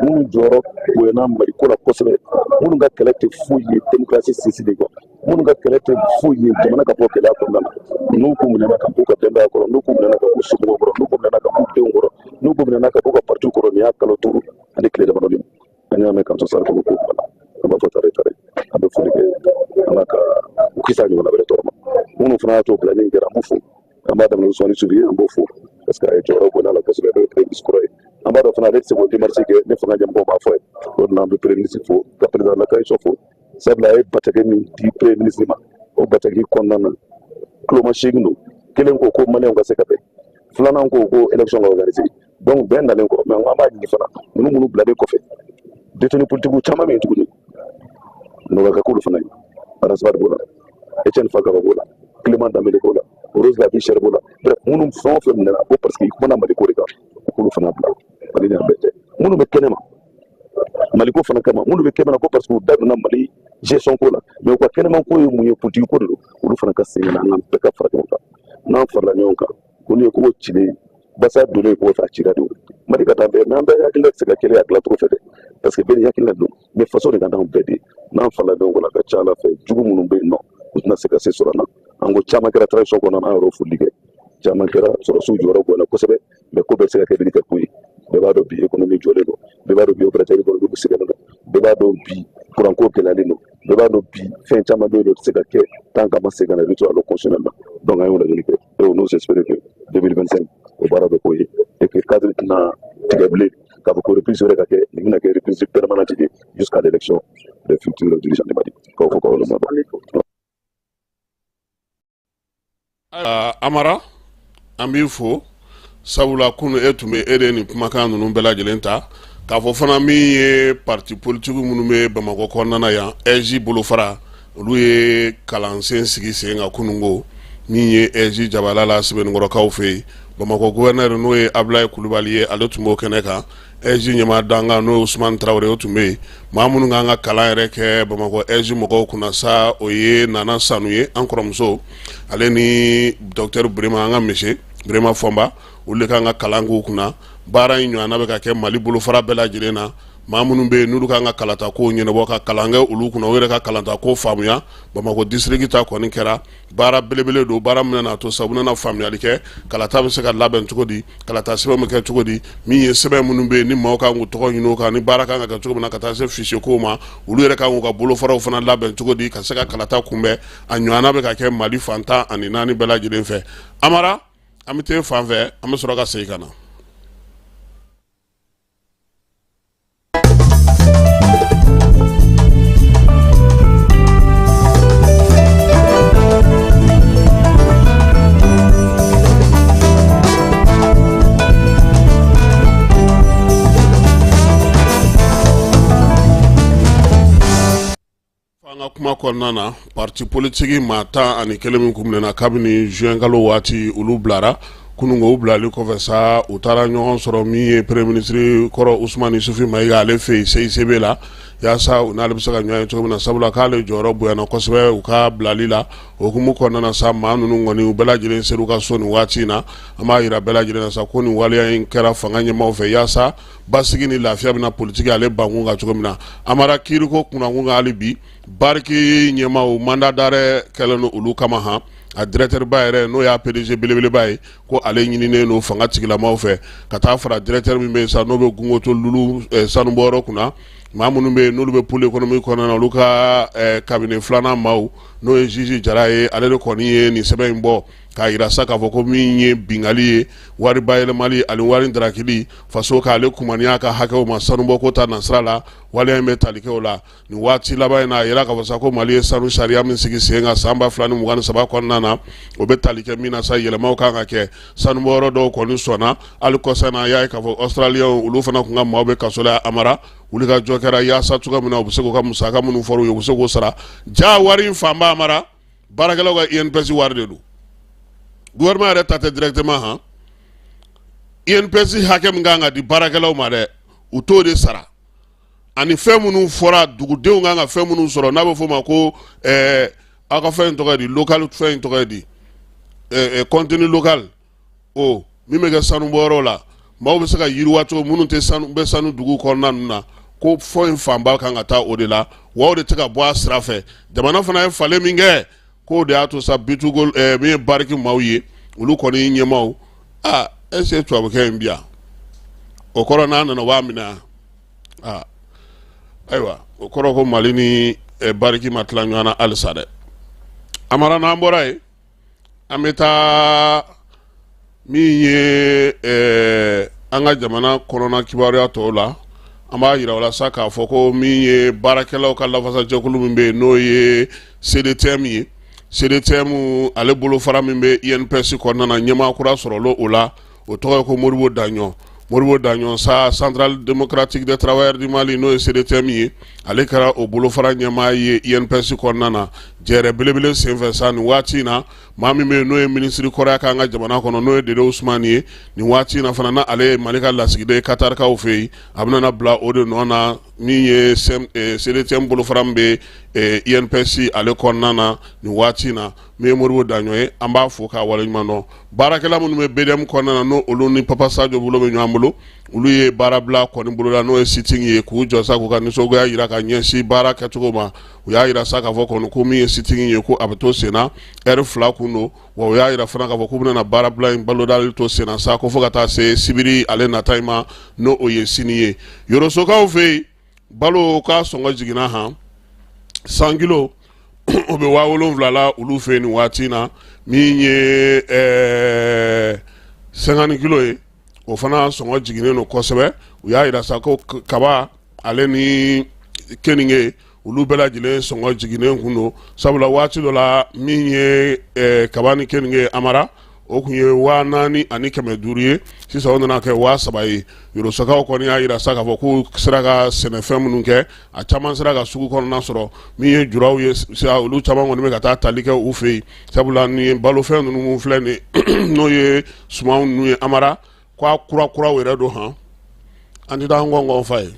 minnu jɔyɔrɔ bonyana mali ko la kosɛbɛ minnu ka kɛlɛ tɛ foyi ye démocratie sinsinlen kɔ minnu ka kɛlɛ tɛ foyi ye jamana ka bɔ gɛlɛya kɔnɔna na n'u k'u minɛna ka b'u ka denbaya kɔrɔ n'u k'u minɛna ka b'u somɔgɔw kɔrɔ n'u k'u minɛna ka b'u denw kɔrɔ n'u k'u minɛna ka b'u ka parti kɔrɔ nin y'a kalo 5 ani tile damadɔni an y'a mɛn kan to sara kɔnɔ ko bala an b'a fɔ tare an bɛ foli kɛ ala ka u kisi a ɲɔgɔnna wɛrɛ tɔɔrɔ ma minnu fana y'a to bila min kɛra an b'u fo an b'a daminɛ Usumani Subi an b'o fo parce que a ye jɔyɔrɔ bonya la kosɛbɛ n'o ye premier discours ye an b'a dɔn fana ale tɛ se k'o démarche kɛ ne fanga ɲɛmɔgɔw b'a fɔ ye o de la an bɛ premier ministre fo ka président de la coalition fo sabula a ye batɛgɛ min di premier ministre ma o batɛgɛ kɔnɔna na kuloma 8 don kelen ko ko maliyɛnw ka se ka bɛn filanan ko ko élection ka organiser donc bɛn nalen kɔ mais an b'a ɲini fana minnu bilalen kɔfɛ détenu politique caman bɛ yen tuguni nɔgɔya ka k'olu fana ye Arasabari b'o la Etienne Fakaba b'o la Clément Dambélé b'o la Rose Labi Cher b'o la bref minnu fɛn o fɛn minɛna ko parce que i kumana Maliko de kan k'olu fana bila Mali ɲɛ bɛɛ tɛ minnu bɛ kɛnɛma Maliko fana kama minnu bɛ kɛnɛma ko parce que u da donna Mali gestion ko la mais u ka kɛnɛma ko ye mun ye politique ko de don olu fana ka segin na an ka bɛɛ ka fara ɲɔgɔn kan n'an farala ɲɔgɔn kan olu ye ko cilen basa donnen k'o fɛ a cira de Mali ka taa bɛɛ mais an bɛɛ hakilila tɛ se ka kelen a dilan cogo fɛ dɛ parce que bɛɛ ni hakilila don mais faso de ka d'anw bɛɛ de n'an farala ɲɔgɔn kan a ka ca Ala fɛ jugu minnu bɛ yen nɔ u tɛna se ka se sɔrɔ an na an ko caman kɛra transition kɔnɔ an yɛrɛ foli kɛ caman kɛra sɔrɔsiw jɔyɔrɔ bonyana kosɛbɛ mais ko bɛɛ tɛ se ka kɛ ni kɛ ko ye bɛɛ b'a dɔn bi économie jɔlen don bɛɛ b'a dɔn bi opérateur économique sɛgɛnnen don bɛɛ b'a dɔn bi courant ko gɛlɛyalen don bɛɛ b'a dɔn bi fɛn caman bɛ yen o tɛ se ka kɛ tant qu'an ma se ka na retour à l'eau constitutionnelle la donc an y'o laɲini kɛ et on nous espérer que 2025 o baara bɛ k'o ye et que cadre tɛna tigɛ bilen k'a fɔ ko reprise wɛrɛ ka kɛ nin bɛna kɛ reprise permanente de jusqu'à l'élection des futurs dirigeants du Mali k'aw fɔ k'aw lamɛn. Amara an b'i fo sabula kunu e tun bɛ e de nin kumakan ninnu bɛɛ lajɛlen ta k'a fɔ fana min ye parti politique minnu bɛ Bamakɔ kɔnɔna yan EJ bolofara olu ye kalansen sigi sen kan kunungo min ye EJ Jabalala Sɛbɛnnikɔrɔkaw fɛ yen Bamakɔ gouverneur n'o ye Ablaye Kulubali ye ale tun b'o kɛnɛ kan EJ ɲɛmaa danga n'o ye Usumani Traoré o tun bɛ yen maa minnu kan ka kalan yɛrɛ kɛ Bamakɔ EJ mɔgɔw kunna sa o ye Nana Sanu ye an kɔrɔmuso ale ni Dr Birima an ka monsieur Birima Fɔnba olu de kan ka kalan k'u kunna baara in ɲɔgɔnna bɛ ka kɛ Mali bolofara bɛɛ lajɛlen na maa minnu bɛ yen n'olu kan ka kalanta kow ɲɛnabɔ ka kalan kɛ olu kunna o yɛrɛ ka kalanta ko faamuya Bamakɔ district ta kɔni kɛra baara belebele don baara min na to sabu na faamuyali kɛ kalata bɛ se ka labɛn cogo di kalata sɛbɛn bɛ kɛ cogo di min ye sɛbɛn minnu bɛ yen ni maaw kan k'u tɔgɔ ɲini o kan ni baara kan ka kɛ cogo min na ka taa se fichier kow ma olu yɛrɛ kan k'u ka bolofaraw fana labɛn cogo di ka se ka kalata kunbɛn a ɲɔgɔnna bɛ ka kɛ Mali fan 14 bɛɛ lajɛlen fɛ Amara an bɛ taa fan fɛ an bɛ sɔrɔ ka segin ka na. Kuma kɔnɔna na parti politique maa 11 min kun minɛna kabini juin kalo waati olu bilara kunungo u bilali kɔfɛ sa u taara ɲɔgɔn sɔrɔ min ye premier ministre kɔrɔ Usumani Yusufu Mayiga ale fɛ yen CICB la yaasa u n'ale bɛ se ka ɲɔgɔn ye cogo min na sabula k'ale jɔyɔrɔ bonyana kosɛbɛ u ka bilali la okumu kɔnɔna na sa maa ninnu kɔni u bɛɛ lajɛlen ser'u ka so nin waati in na an b'a yira bɛɛ lajɛlen na sa ko nin waleya in kɛra fanga ɲɛmaaw fɛ yaasa basigi ni lafiya bɛna politique ale bankun kan cogo min na Amara Kiriko kunnakun kan hali bi bariki ɲɛmaaw mandat d'arrêt kɛlen don olu kama han a directeur ba yɛrɛ n'o y'a PDG belebeleba ye ko ale ɲininen don fanga tigilamaw fɛ ka taa fara directeur min bɛ yen sa n'o bɛ gungoto Lulu sanubɔyɔrɔ kunna maa minnu bɛ yen n'olu bɛ pôle économique kɔnɔna na olu ka cabinet filanan maaw n'o ye juge Jara ye ale de kɔni ye nin sɛbɛn in bɔ k'a yira sa k'a fɔ ko min ye bingali ye wari bayɛlɛmali ani wari darakili faso k'ale kumaniya ka hakɛw ma sanubɔko ta nasira la waleya in bɛ tali kɛ o la nin waati laban in na a yira k'a fɔ sa ko Mali ye sanu sariya min sigi sen kan san 2023 kɔnɔna na o bɛ tali kɛ min na sa yɛlɛmaw kan ka kɛ sanubɔyɔrɔ dɔw kɔni sɔnna hali kɔsa na y'a ye k'a fɔ Australien olu fana kun ka maaw bɛ kaso la Amara olu ka jɔ kɛra yaasa cogoya min na u bɛ se k'u ka musaka minnu fɔra u ye u bɛ se k'o sara ja wari in fanba Amara baarakɛlaw ka INPS wari de don gouvernement yɛrɛ ta tɛ directement han INPS hakɛ min kan ka di baarakɛlaw ma dɛ u t'o de sara ani fɛn minnu fɔra dugudenw kan ka fɛn minnu sɔrɔ n'a bɛ fɔ o ma ko aw ka fɛn in tɔgɔ ye di local fɛn in tɔgɔ ye di contenu local o min bɛ kɛ sanubɔyɔrɔ la maaw bɛ se ka yiriwa cogo minnu tɛ sanu bɛ sanu dugu kɔnɔna ninnu na ko fɔ in fanba kan ka taa o de la wa o de tɛ ka bɔ a sira fɛ jamana fana ye falen min kɛ k'o de y'a to sa bitugo min ye bariki maaw ye olu kɔni ɲɛmaaw est-ce que tubabukɛ in bi yan o kɔrɔ n'a nana waa minɛ ayiwa o kɔrɔ ko Mali ni bariki ma tila ɲɔgɔn na halisa dɛ Amara n'an bɔra yen an bɛ taa min ye an ka jamana kɔnɔna kibaruya tɔw la an b'a yira o la sa k'a fɔ ko min ye baarakɛlaw ka lafasajɛkulu min bɛ yen n'o ye CDTM ye CDTM ale bolofara min bɛ INPS kɔnɔna na ɲɛmaa kura sɔrɔlo o la o tɔgɔ ye ko Modibo Daɲɔn sa Centrale démocratique des travailleurs du Mali n'o ye CDTM ye ale kɛra o bolofara ɲɛmaa ye INPS kɔnɔna na jɛrɛ belebele senfɛ sa nin waati in na maa min bɛ yen n'o ye minisiri kɔrɔya k'an ka jamana kɔnɔ n'o ye Dede Usumani ye nin waati in na fana na ale ye Mali ka lasigiden Katarikaw fɛ yen a bɛna bila o de nɔ na min ye CDTM bolofara min bɛ INPS ale kɔnɔna na nin waati in na min ye Modibo Daɲɔn ye an b'a fo k'a waleɲuman dɔn baarakɛla minnu bɛ BDM kɔnɔna na n'o olu ni Papa Sadio bolo bɛ ɲɔgɔn bolo olu ye baara bila kɔni bolo la n'o ye sitting ye k'u jɔ sa k'u ka nisɔngoya yira ka ɲɛsin baara kɛcogo ma u y'a yira sa k'a fɔ kɔni ko min ye sitigi ye ko a bɛ to sen na ɛri 2 kun don wa u y'a yira fana k'a fɔ k'u bɛna baara bila in balodali to sen na sa ko fo ka taa se sibiri ale nata in ma n'o o ye sini ye Yorosokaw fɛ yen balo ka sɔngɔ jiginna han 100 kilo o bɛ 70,000 la olu fɛ yen nin waati in na min ye 50 kilo ye o fana sɔngɔ jiginnen don kosɛbɛ u y'a yira sa ko kaba ale ni keninge olu bɛɛ lajɛlen sɔngɔ jiginnen kun don sabula waati dɔ la min ye kaba ni keninge amara o kun ye 4,000 ani 500 ye sisan o nana kɛ 3,000 ye Yorosokaw kɔni y'a yira sa k'a fɔ k'u sera ka sɛnɛfɛn minnu kɛ a caman sera ka sugu kɔnɔna sɔrɔ min ye juraw ye olu caman kɔni bɛ ka taa tali kɛ u fɛ yen sabula ni balofɛn ninnu mun filɛ nin n'o ye sumanw ninnu ye amara k'a kura yɛrɛ don han an tɛ taa ngɔngɔn fa ye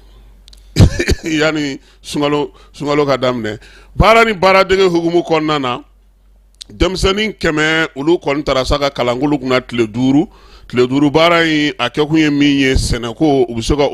yani sunkalo ka daminɛ baara ni baaradege hukumu kɔnɔna na denmisɛnnin 100 olu kɔni taara sa ka kalankolo kunna tile 5 baara in a kɛkun ye min ye sɛnɛko u bɛ se ka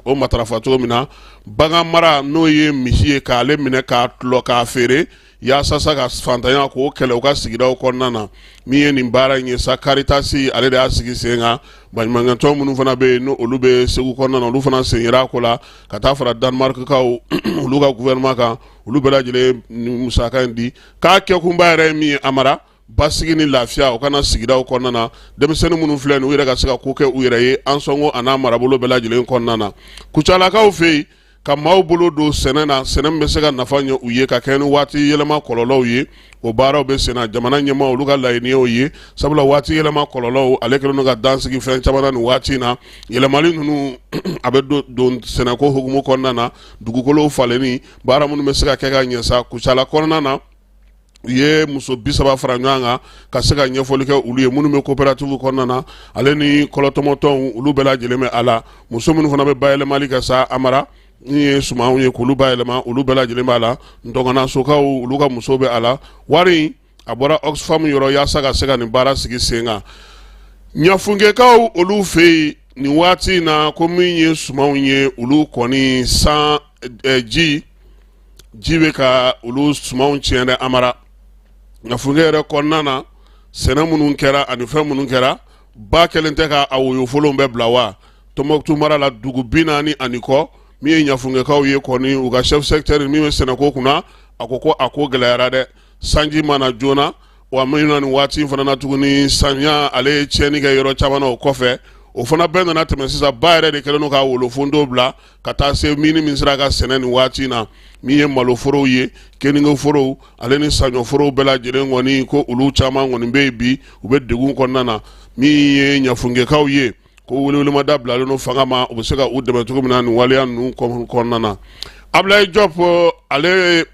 o matarafa cogo min na bagan mara n'o ye misi ye k'ale minɛ k'a tulɔ k'a feere yaasa sa ka fantanya k'o kɛlɛ u ka sigidaw kɔnɔna na min ye nin baara in ye sa Karitasi ale de y'a sigi sen kan baɲumankɛtɔn minnu fana bɛ yen n'olu bɛ Segu kɔnɔna na olu fana sen yera a ko la ka taa fara Danemarkikaw olu ka gouvernement kan olu bɛɛ lajɛlen musaka in di k'a kɛkunba yɛrɛ ye min ye amara basigi ni lafiya o kana sigidaw kɔnɔna na denmisɛnnin minnu filɛ nin u yɛrɛ ka se ka ko kɛ u yɛrɛ ye an sɔngo a n'a marabolo bɛɛ lajɛlen kɔnɔna na Kucalakaw fɛ yen ka maaw bolo don sɛnɛ na sɛnɛ min bɛ se ka nafa ɲɛ u ye ka kɛ ni waati yɛlɛma kɔlɔlɔw ye o baaraw bɛ sen na jamana ɲɛmaa olu ka laɲini y'o ye sabula waati yɛlɛma kɔlɔlɔw ale kɛlen don ka dansigi fɛn caman na nin waati in na yɛlɛmali ninnu a bɛ don sɛnɛko hukumu kɔnɔna na dugukolow falenni baara minnu bɛ se ka kɛ ka ɲɛ sa Kucala kɔnɔna na u ye muso 30 fara ɲɔgɔn kan ka se ka ɲɛfɔli kɛ olu ye minnu bɛ coopérative kɔnɔna na ale ni kɔlɔtɔmɔtɔnw olu bɛɛ lajɛlen bɛ a la muso minnu fana bɛ bayɛlɛmali kɛ sa amara ni ye sumanw ye k'olu bayɛlɛma olu bɛɛ lajɛlen b'a la ntɔgɔnasokaw olu ka muso bɛ a la wari a bɔra Oxfam yɔrɔ yaasa ka se ka nin baara sigi sen kan ɲafungekaw olu fɛ yen nin waati in na ko min ye sumanw ye olu kɔni ji bɛ ka olu sumanw tiɲɛ dɛ amara ɲafunge yɛrɛ kɔnɔna na sɛnɛ minnu kɛra ani fɛn minnu kɛra ba kɛlen tɛ ka a woyofolonw bɛɛ bila wa Tɔnbɔkutu mara la dugu 40 ani kɔ min ye ɲafungekaw ye kɔni u ka chef secteur min bɛ sɛnɛko kunna a ko a ko gɛlɛyara dɛ sanji mana joona wa min na nin waati in fana na tuguni samiya ale ye tiɲɛni kɛ yɔrɔ caman na o kɔfɛ o fana bɛɛ nana tɛmɛ sisan ba yɛrɛ de kɛlen don ka wolofondo bila ka taa se min sera ka sɛnɛ nin waati in na min ye maloforow ye keningeforow ale ni saɲɔforow bɛɛ lajɛlen kɔni ko olu caman kɔni bɛ yen bi u bɛ degun kɔnɔna na min ye ɲafungekaw ye ko welewelemada bilalen don fanga ma u bɛ se ka u dɛmɛ cogo min na nin waleya ninnu kɔnɔna na Ablaye Diop ale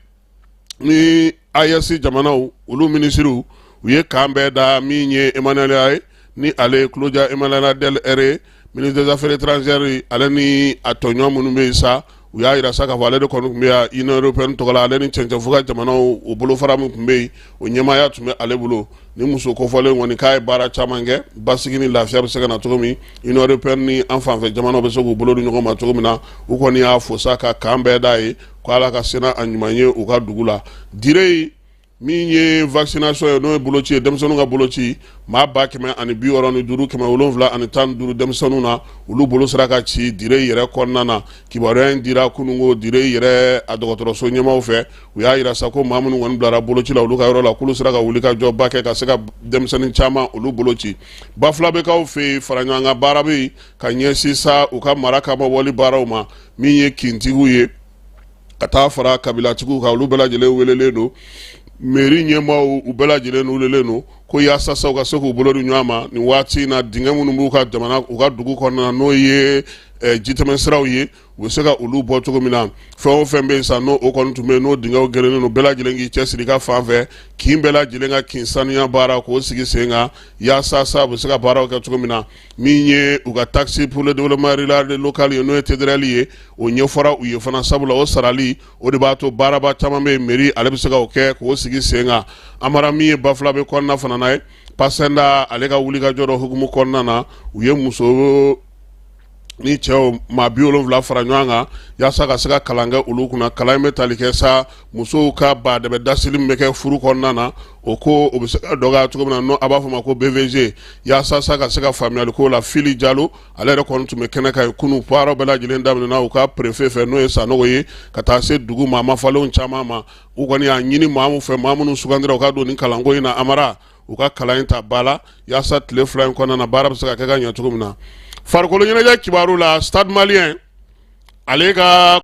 ni AES jamanaw olu minisiriw u ye kan bɛɛ da min ye Emmanuel Aye ni ale Claudia Emmanuel Del Ere ministre des affaires étrangères ale ni a tɔɲɔgɔn minnu bɛ yen sa u y'a yira sa k'a fɔ ale de kɔni tun bɛ yan Union européenne tɔgɔ la ale ni cɛncɛnfuga jamanaw o bolofara min tun bɛ yen o ɲɛmaaya tun bɛ ale bolo ni muso kofɔlen kɔni k'a ye baara caman kɛ basigi ni lafiya bɛ se ka na cogo min Union européenne ni an fanfɛ jamanaw bɛ se k'u bolo di ɲɔgɔn ma cogo min na u kɔni y'a fo sa ka kan bɛɛ d'a ye ko ala ka sena a ɲuman ye u ka dugu la dire min ye vaccination ye n'o ye boloci ye denmisɛnninw ka boloci maa 165 715 denmisɛnninw na olu bolo sera ka ci dire yɛrɛ kɔnɔna na kibaruya in dira kunungo dire yɛrɛ a dɔgɔtɔrɔso ɲɛmaw fɛ u y'a yira sa ko maa minnu kɔni bilara boloci la olu ka yɔrɔ la k'olu sera ka wuli ka jɔba kɛ ka se ka denmisɛnnin caman olu boloci Bafulabekaw fɛ yen fara ɲɔgɔn kan baara bɛ yen ka ɲɛsin sa u ka mara kama wali baaraw ma min ye kintigiw ye ka taa fara kabilatigiw kan olu bɛɛ lajɛlen welelen don mairie ɲɛmaaw u bɛɛ lajɛlen welelen don ko yaasa sa u ka se k'u bolo di ɲɔgɔn ma nin waati in na dingɛ minnu b'u ka jamana u ka dugu kɔnɔna na n'o ye jitɛmɛsiraw ye u bɛ se ka olu bɔ cogo min na fɛn o fɛn bɛ yen sa n'o kɔni tun bɛ yen n'o dingɛw gerenen don bɛɛ lajɛlen k'i cɛsiri ka fan fɛ kin bɛɛ lajɛlen ka kin sanuya baara k'o sigi sen kan yaasa sa u bɛ se ka baaraw kɛ cogo min na min ye u ka taxe pour le développement rural local ye n'o ye TDRL ye o ɲɛfɔra u ye fana sabula o sarali o de b'a to baaraba caman bɛ yen mairie ale bɛ se ka o kɛ k'o sigi sen kan amara min ye Bafulabe kɔnɔna fana na ye Pasenda ale ka wulikajɔ dɔ hukumu kɔnɔna na u ye muso ni cɛw maa 70 fara ɲɔgɔn kan yaasa ka se ka kalan kɛ olu kunna kalan bɛ tali kɛ sa musow ka baadɛbɛ dasili min bɛ kɛ furu kɔnɔna na o ko o bɛ se ka dɔgɔya cogo min na a b'a fɔ ma ko BVG yaasa sa ka se ka faamuyali ko la Fili Jalo ale yɛrɛ kɔni tun bɛ kɛnɛ kan kunu baaraw bɛɛ lajɛlen daminɛna u ka préfet fɛ n'o ye Sanogo ye ka taa se dugu ma mafalenw caman ma u kɔni y'a ɲini maa min fɛ maa minnu sugandira u ka don ni kalanko in na Amara u ka kalan in ta ba la yaasa tile 2 in kɔnɔna na baara bɛ se ka kɛ ka ɲɛ cogo min na farikolo ɲɛnajɛ kibaru la Stade Malien ale ka